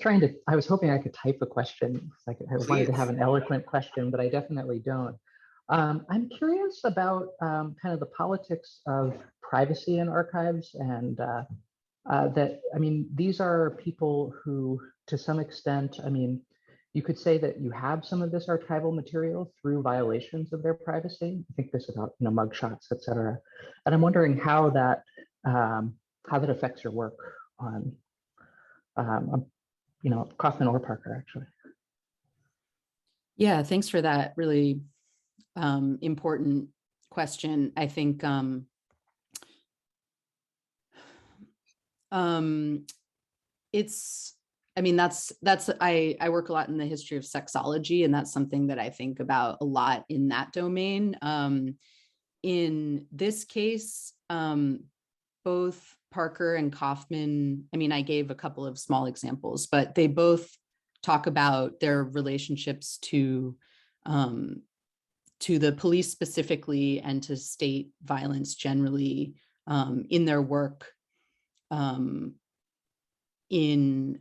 [SPEAKER 18] hoping I could type a question. I wanted to have an eloquent question, but I definitely don't. I'm curious about kind of the politics of privacy in archives, and that, I mean, these are people who, to some extent, I mean, you could say that you have some of this archival material through violations of their privacy. I think this about, mugshots, et cetera. And I'm wondering how that affects your work on Kaufman or Parker, actually.
[SPEAKER 2] Yeah, thanks for that really important question. I think it's, I mean, that's I work a lot in the history of sexology, and that's something that I think about a lot in that domain. In this case, both Parker and Kaufman, I mean, I gave a couple of small examples, but they both talk about their relationships to the police specifically and to state violence generally in their work, in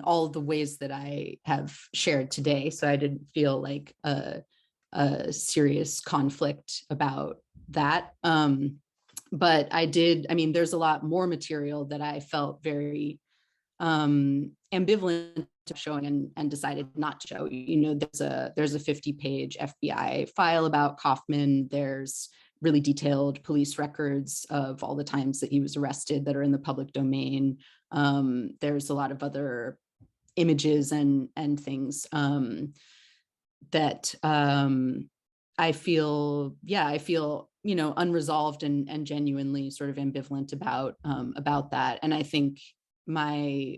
[SPEAKER 2] all of the ways that I have shared today. So I didn't feel like a serious conflict about that. But I mean, there's a lot more material that I felt very ambivalent to showing and decided not to show. There's a 50-page FBI file about Kaufman. There's really detailed police records of all the times that he was arrested that are in the public domain. There's a lot of other images and things. that I feel, unresolved and genuinely sort of ambivalent about that. And I think my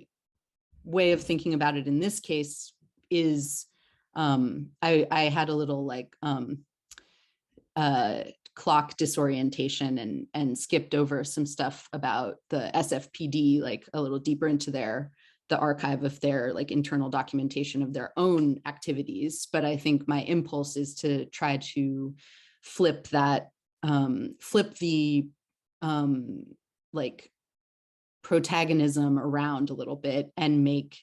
[SPEAKER 2] way of thinking about it in this case is I had a little clock disorientation and skipped over some stuff about the SFPD, like a little deeper into the archive of their internal documentation of their own activities. But I think my impulse is to try to flip the protagonism around a little bit and make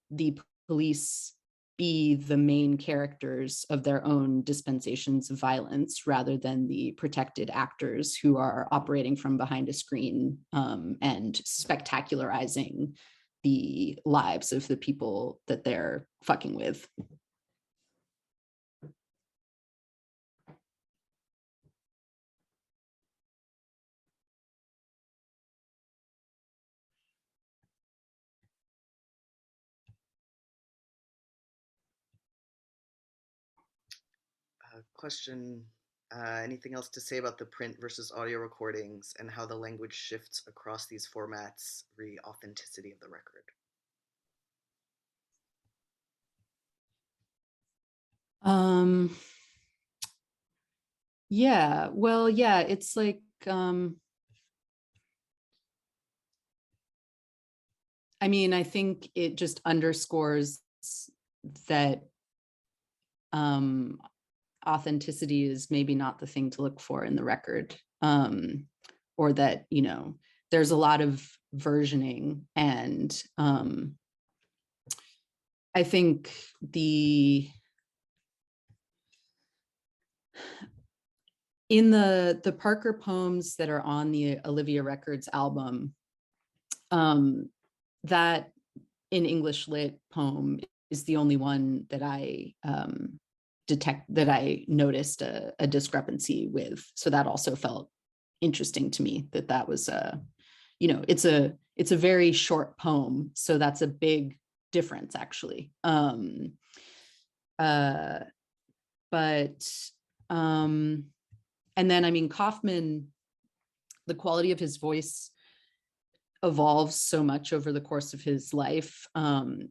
[SPEAKER 2] the police be the main characters of their own dispensations of violence rather than the protected actors who are operating from behind a screen and spectacularizing the lives of the people that they're fucking with.
[SPEAKER 1] Question, anything else to say about the print versus audio recordings and how the language shifts across these formats re authenticity of the record?
[SPEAKER 2] Yeah, well, yeah, it's like, I mean, I think it just underscores that authenticity is maybe not the thing to look for in the record, or that, there's a lot of versioning. And I think in the Parker poems that are on the Olivia Records album, that in English lit poem is the only one that I noticed a discrepancy with. So that also felt interesting to me, that was it's a very short poem, so that's a big difference actually. And then, I mean, Kaufman, the quality of his voice evolves so much over the course of his life. One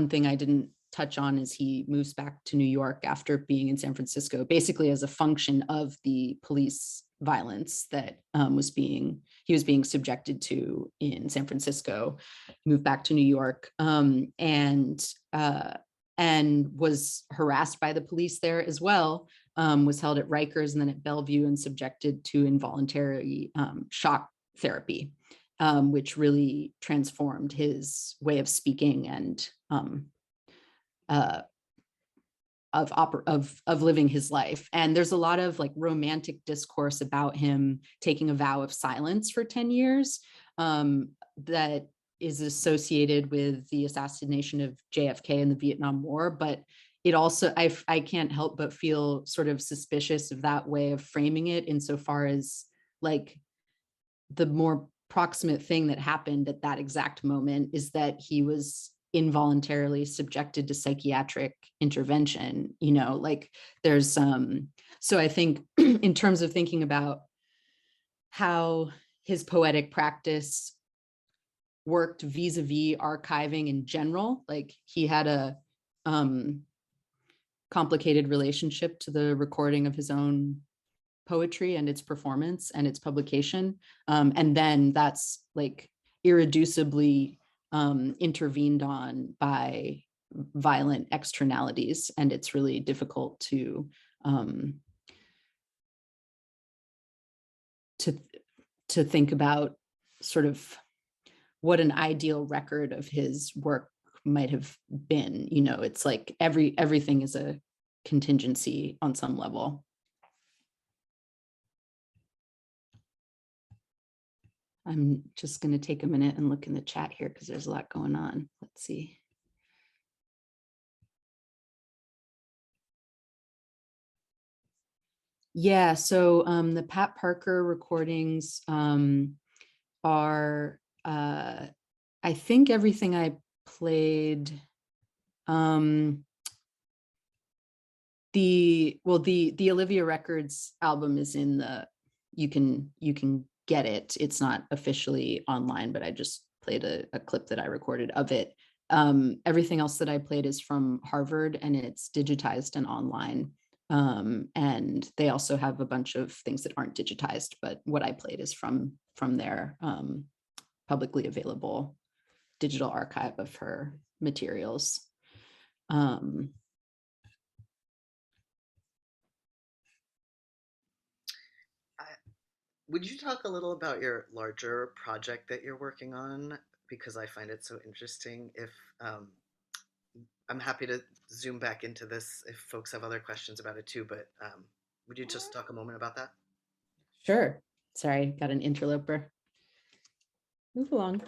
[SPEAKER 2] thing I didn't touch on is he moves back to New York after being in San Francisco, basically as a function of the police violence that he was being subjected to in San Francisco. He moved back to New York and was harassed by the police there as well. Was held at Rikers and then at Bellevue and subjected to involuntary shock therapy, which really transformed his way of speaking and of living his life. And there's a lot of romantic discourse about him taking a vow of silence for 10 years that is associated with the assassination of JFK in the Vietnam War. But it also, I can't help but feel sort of suspicious of that way of framing it, insofar as the more proximate thing that happened at that exact moment is that he was involuntarily subjected to psychiatric intervention. There's so I think in terms of thinking about how his poetic practice worked vis-a-vis archiving in general, he had a complicated relationship to the recording of his own poetry and its performance and its publication. And then that's irreducibly intervened on by violent externalities. And it's really difficult to think about sort of what an ideal record of his work might have been. It's everything is a contingency on some level. I'm just going to take a minute and look in the chat here because there's a lot going on. Let's see. Yeah, so the Pat Parker recordings are, I think everything I played, the Olivia Records album is in the, you can get it. It's not officially online, but I just played a clip that I recorded of it. Everything else that I played is from Harvard, and it's digitized and online. And they also have a bunch of things that aren't digitized, but what I played is from their publicly available digital archive of her materials.
[SPEAKER 1] Would you talk a little about your larger project that you're working on? Because I find it so interesting. If I'm happy to zoom back into this if folks have other questions about it too, but would you just talk a moment about that?
[SPEAKER 2] Sure. Sorry, got an interloper. Move along.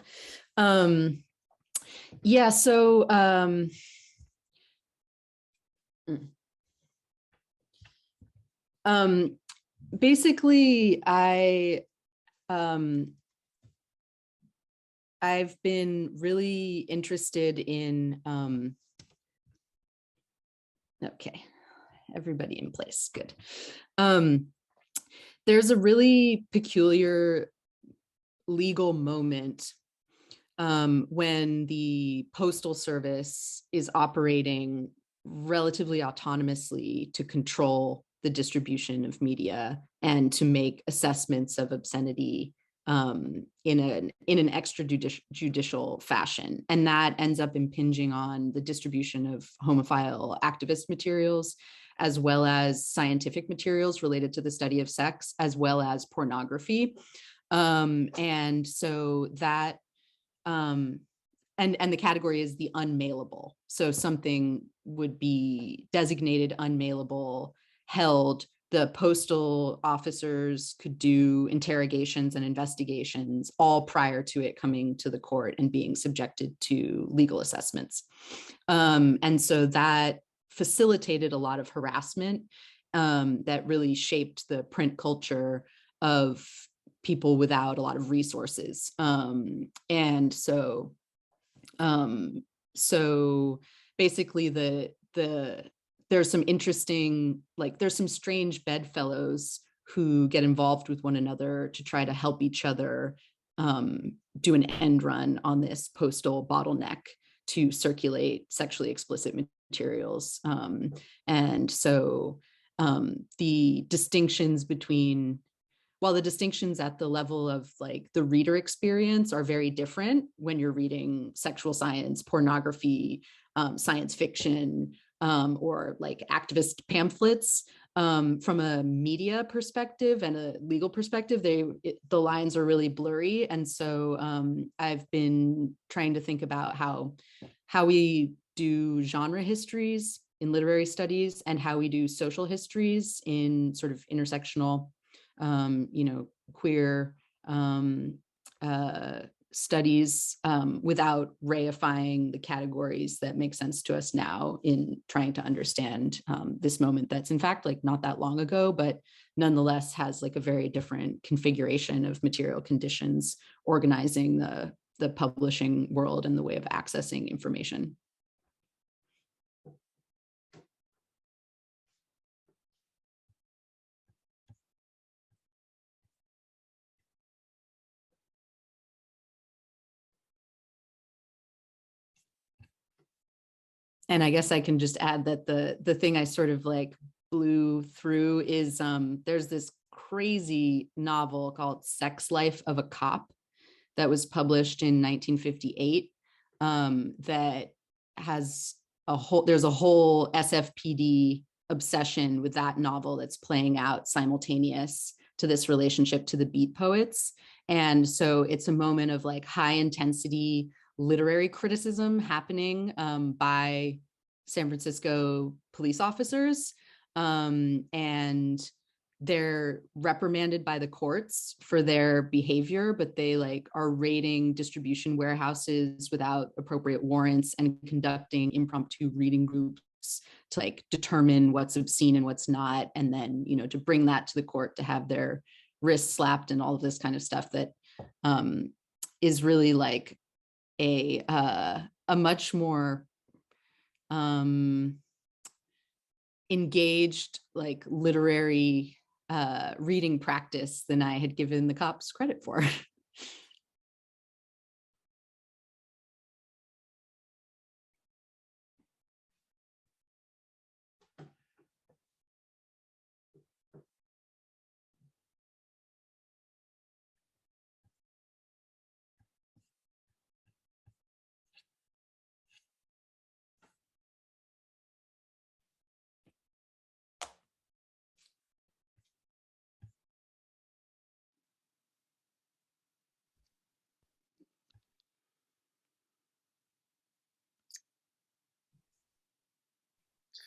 [SPEAKER 2] Yeah, so basically I've been really interested in okay, everybody in place, good. There's a really peculiar legal moment when the Postal Service is operating relatively autonomously to control the distribution of media and to make assessments of obscenity in an extrajudicial fashion. And that ends up impinging on the distribution of homophile activist materials, as well as scientific materials related to the study of sex, as well as pornography. And so that, and the category is the unmailable. So something would be designated unmailable, held. The postal officers could do interrogations and investigations all prior to it coming to the court and being subjected to legal assessments. And so that facilitated a lot of harassment that really shaped the print culture of people without a lot of resources. And so basically there's some interesting, like there's some strange bedfellows who get involved with one another to try to help each other do an end run on this postal bottleneck to circulate sexually explicit materials. And so the distinctions between, while the distinctions at the level of like the reader experience are very different when you're reading sexual science, pornography, science fiction, or like activist pamphlets, from a media perspective and a legal perspective, the lines are really blurry. And so I've been trying to think about how we do genre histories in literary studies and how we do social histories in sort of intersectional, queer studies without reifying the categories that make sense to us now in trying to understand this moment that's in fact like not that long ago, but nonetheless has like a very different configuration of material conditions organizing the publishing world and the way of accessing information. And I guess I can just add that the thing I sort of like blew through is there's this crazy novel called Sex Life of a Cop that was published in 1958 that has there's a whole SFPD obsession with that novel that's playing out simultaneous to this relationship to the beat poets. And so it's a moment of like high intensity literary criticism happening by San Francisco police officers. And they're reprimanded by the courts for their behavior, but they like are raiding distribution warehouses without appropriate warrants and conducting impromptu reading groups to like determine what's obscene and what's not. And then, to bring that to the court to have their wrists slapped and all of this kind of stuff that is really like a much more engaged like literary reading practice than I had given the cops credit for.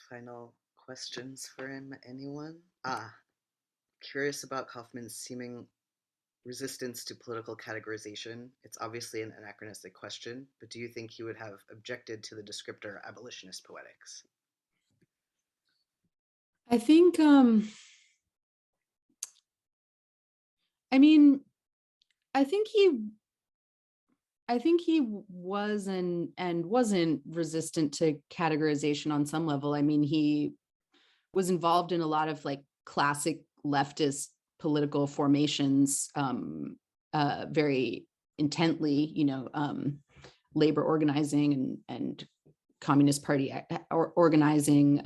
[SPEAKER 1] Final questions for him, anyone? Curious about Kaufman's seeming resistance to political categorization. It's obviously an anachronistic question, but do you think he would have objected to the descriptor abolitionist poetics?
[SPEAKER 2] I think, I mean, I think he was and wasn't resistant to categorization on some level. I mean, he was involved in a lot of like classic leftist political formations very intently, you know, labor organizing and Communist Party organizing,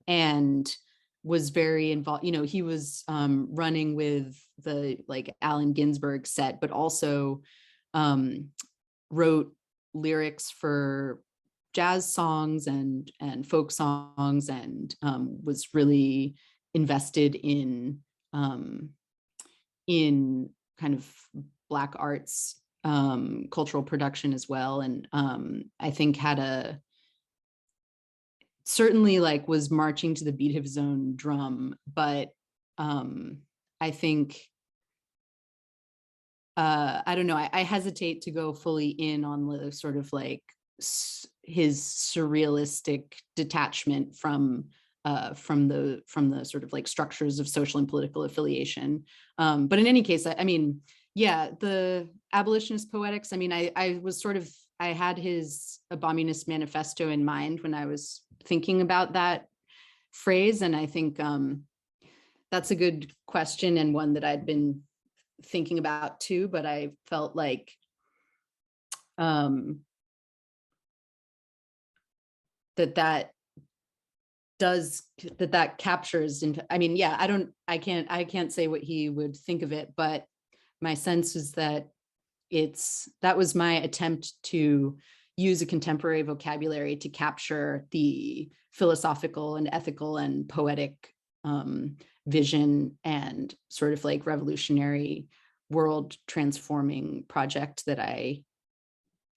[SPEAKER 2] and was very involved. You know, he was running with the like Allen Ginsberg set, but also wrote lyrics for jazz songs and folk songs, and was really invested in kind of Black arts cultural production as well. And I think had certainly like was marching to the beat of his own drum, but I think I don't know, I hesitate to go fully in on the sort of like his surrealistic detachment from the sort of like structures of social and political affiliation. But in any case, I mean, yeah, the abolitionist poetics, I mean, I had his Abolitionist manifesto in mind when I was thinking about that phrase. And I think that's a good question, and one that I'd been thinking about too, but I felt like that captures into, I mean, yeah, I can't say what he would think of it, but my sense is that that was my attempt to use a contemporary vocabulary to capture the philosophical and ethical and poetic vision and sort of like revolutionary world transforming project that I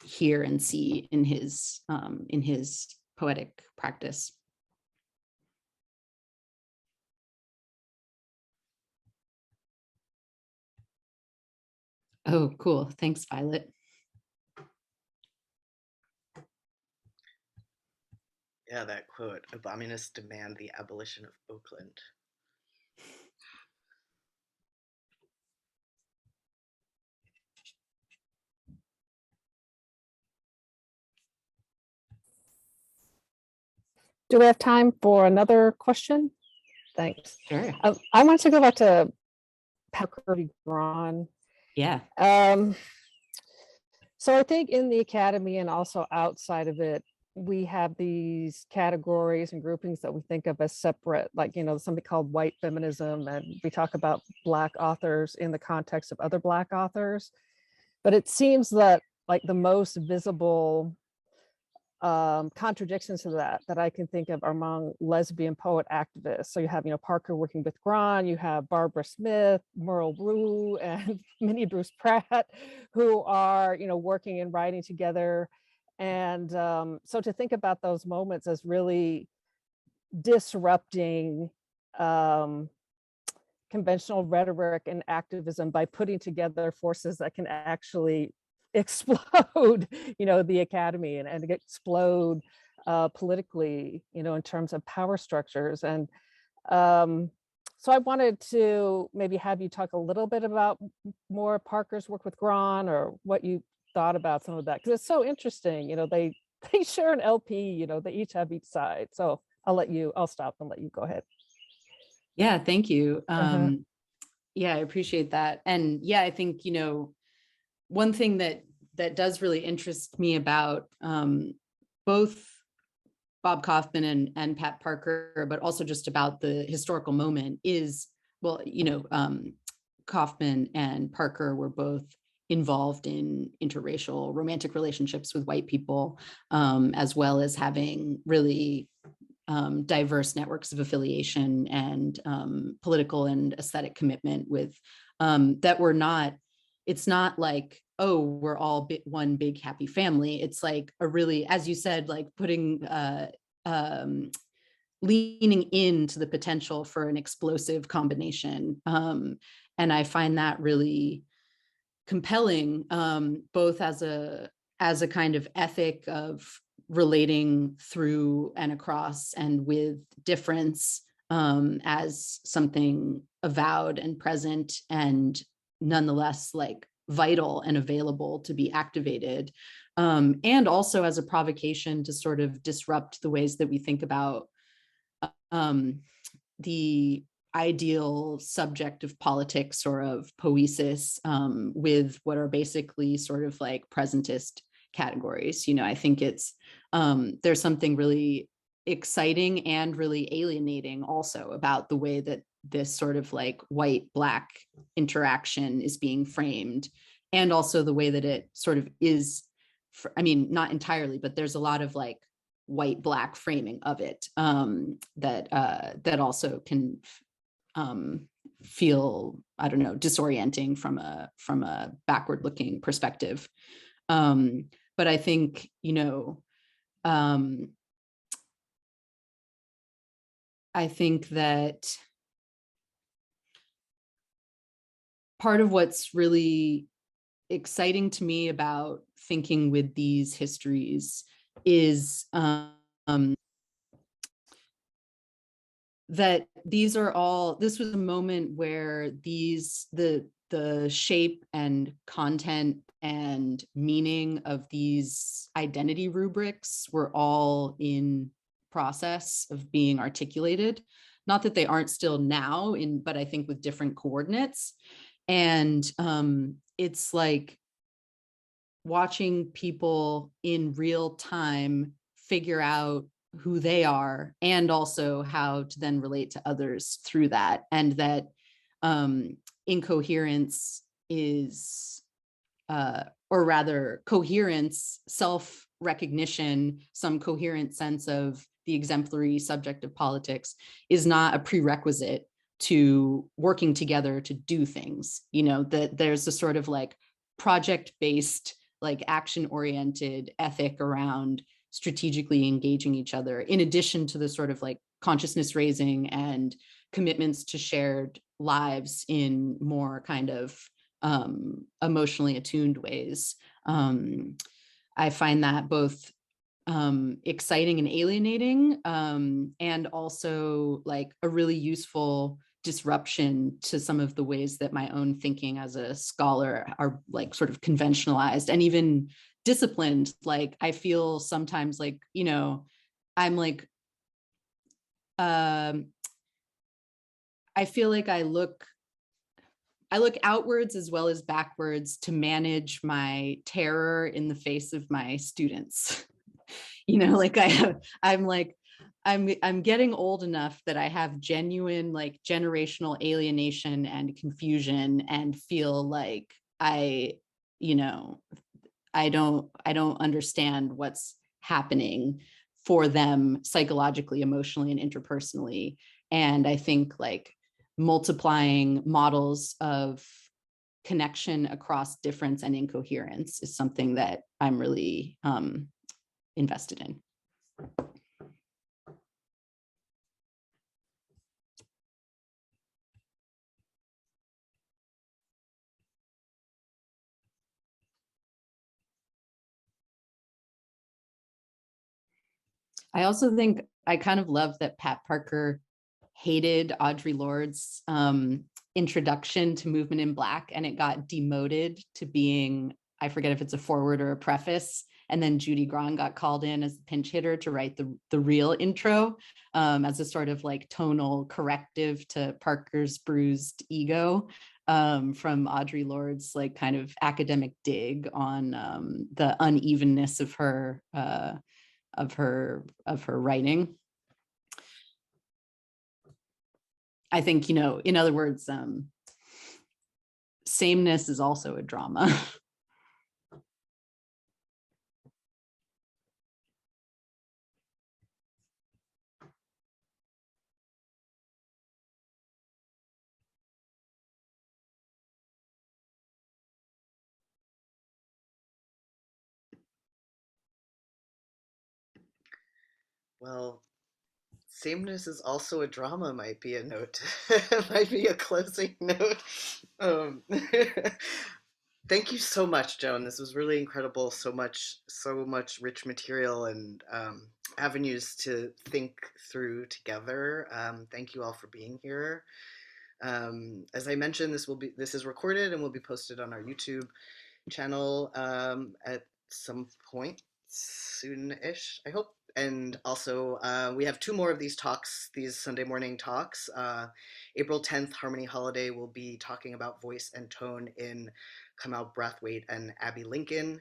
[SPEAKER 2] hear and see in his poetic practice. Oh, cool. Thanks, Violet.
[SPEAKER 1] Yeah, that quote, Abolionists demand the abolition of Oakland.
[SPEAKER 19] Do we have time for another question? Thanks.
[SPEAKER 2] Sure.
[SPEAKER 19] I want to go back to Parker v. Braun.
[SPEAKER 2] Yeah.
[SPEAKER 19] So I think in the academy and also outside of it, we have these categories and groupings that we think of as separate, like, you know, something called white feminism, and we talk about Black authors in the context of other Black authors. But it seems that like the most visible contradictions to that I can think of are among lesbian poet activists. So you have, you know, Parker working with Braun, you have Barbara Smith, Merle Rue, and Minnie Bruce Pratt, who are, you know, working and writing together. And so to think about those moments as really disrupting conventional rhetoric and activism by putting together forces that can actually explode, you know, the academy and explode politically, you know, in terms of power structures. And so I wanted to maybe have you talk a little bit about more Parker's work with Braun, or what you thought about some of that, because it's so interesting. You know, they share an LP, you know, they each have each side. So I'll stop and let you go ahead.
[SPEAKER 2] Yeah, thank you.
[SPEAKER 19] Uh-huh.
[SPEAKER 2] Yeah, I appreciate that. And yeah, I think, one thing that does really interest me about both Bob Kaufman and Pat Parker, but also just about the historical moment is, well, Kaufman and Parker were both involved in interracial romantic relationships with white people, as well as having really diverse networks of affiliation and political and aesthetic commitment with that were not, it's not like, oh, we're all one big happy family. It's like a really, as you said, like putting, leaning into the potential for an explosive combination. And I find that really compelling, both as a kind of ethic of relating through and across and with difference, as something avowed and present and nonetheless like vital and available to be activated, and also as a provocation to sort of disrupt the ways that we think about the ideal subject of politics or of poesis, with what are basically sort of like presentist categories. I think it's there's something really exciting and really alienating also about the way that this sort of like white-black interaction is being framed, and also the way that it sort of is, not entirely, but there's a lot of like white-black framing of it, that also can feel, I don't know, disorienting from a backward-looking perspective. But I think, I think that part of what's really exciting to me about thinking with these histories is that these are all, this was a moment where the shape and content and meaning of these identity rubrics were all in process of being articulated. Not that they aren't still now, but I think with different coordinates. And it's like watching people in real time figure out who they are and also how to then relate to others through that. And that incoherence is, or rather coherence, self-recognition, some coherent sense of the exemplary subject of politics is not a prerequisite to working together to do things. That there's a sort of like project-based, like action-oriented ethic around strategically engaging each other, in addition to the sort of like consciousness raising and commitments to shared lives in more kind of emotionally attuned ways. I find that both exciting and alienating, and also like a really useful disruption to some of the ways that my own thinking as a scholar are like sort of conventionalized and even disciplined. Like I feel sometimes like, I'm like, I feel like I look outwards as well as backwards to manage my terror in the face of my students. Like I'm getting old enough that I have genuine like generational alienation and confusion, and feel like I don't understand what's happening for them psychologically, emotionally, and interpersonally. And I think like multiplying models of connection across difference and incoherence is something that I'm really invested in. I also think I kind of love that Pat Parker hated Audre Lorde's introduction to Movement in Black, and it got demoted to being, I forget if it's a foreword or a preface, And then Judy Grahn got called in as a pinch hitter to write the real intro, as a sort of like tonal corrective to Parker's bruised ego, from Audre Lorde's like kind of academic dig on the unevenness of her writing. I think, you know, in other words, sameness is also a drama.
[SPEAKER 1] Well, sameness is also a drama might be a note, might be a closing note. Thank you so much, Joan. This was really incredible. So much rich material and avenues to think through together. Thank you all for being here. As I mentioned, this is recorded and will be posted on our YouTube channel at some point soon-ish, I hope. And also, we have 2 more of these talks, these Sunday morning talks. April 10th, Harmony Holiday will be talking about voice and tone in Kamau Brathwaite and Abby Lincoln.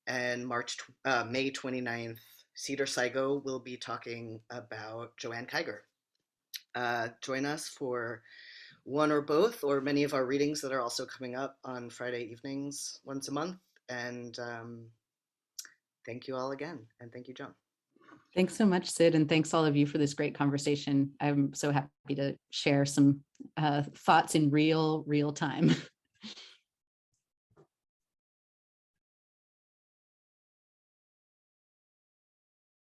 [SPEAKER 1] And May 29th, Cedar Saigo will be talking about Joanne Kiger. Join us for one or both, or many of our readings that are also coming up on Friday evenings once a month. And thank you all again. And thank you, Joan.
[SPEAKER 2] Thanks so much, Sid, and thanks all of you for this great conversation. I'm so happy to share some thoughts in real time.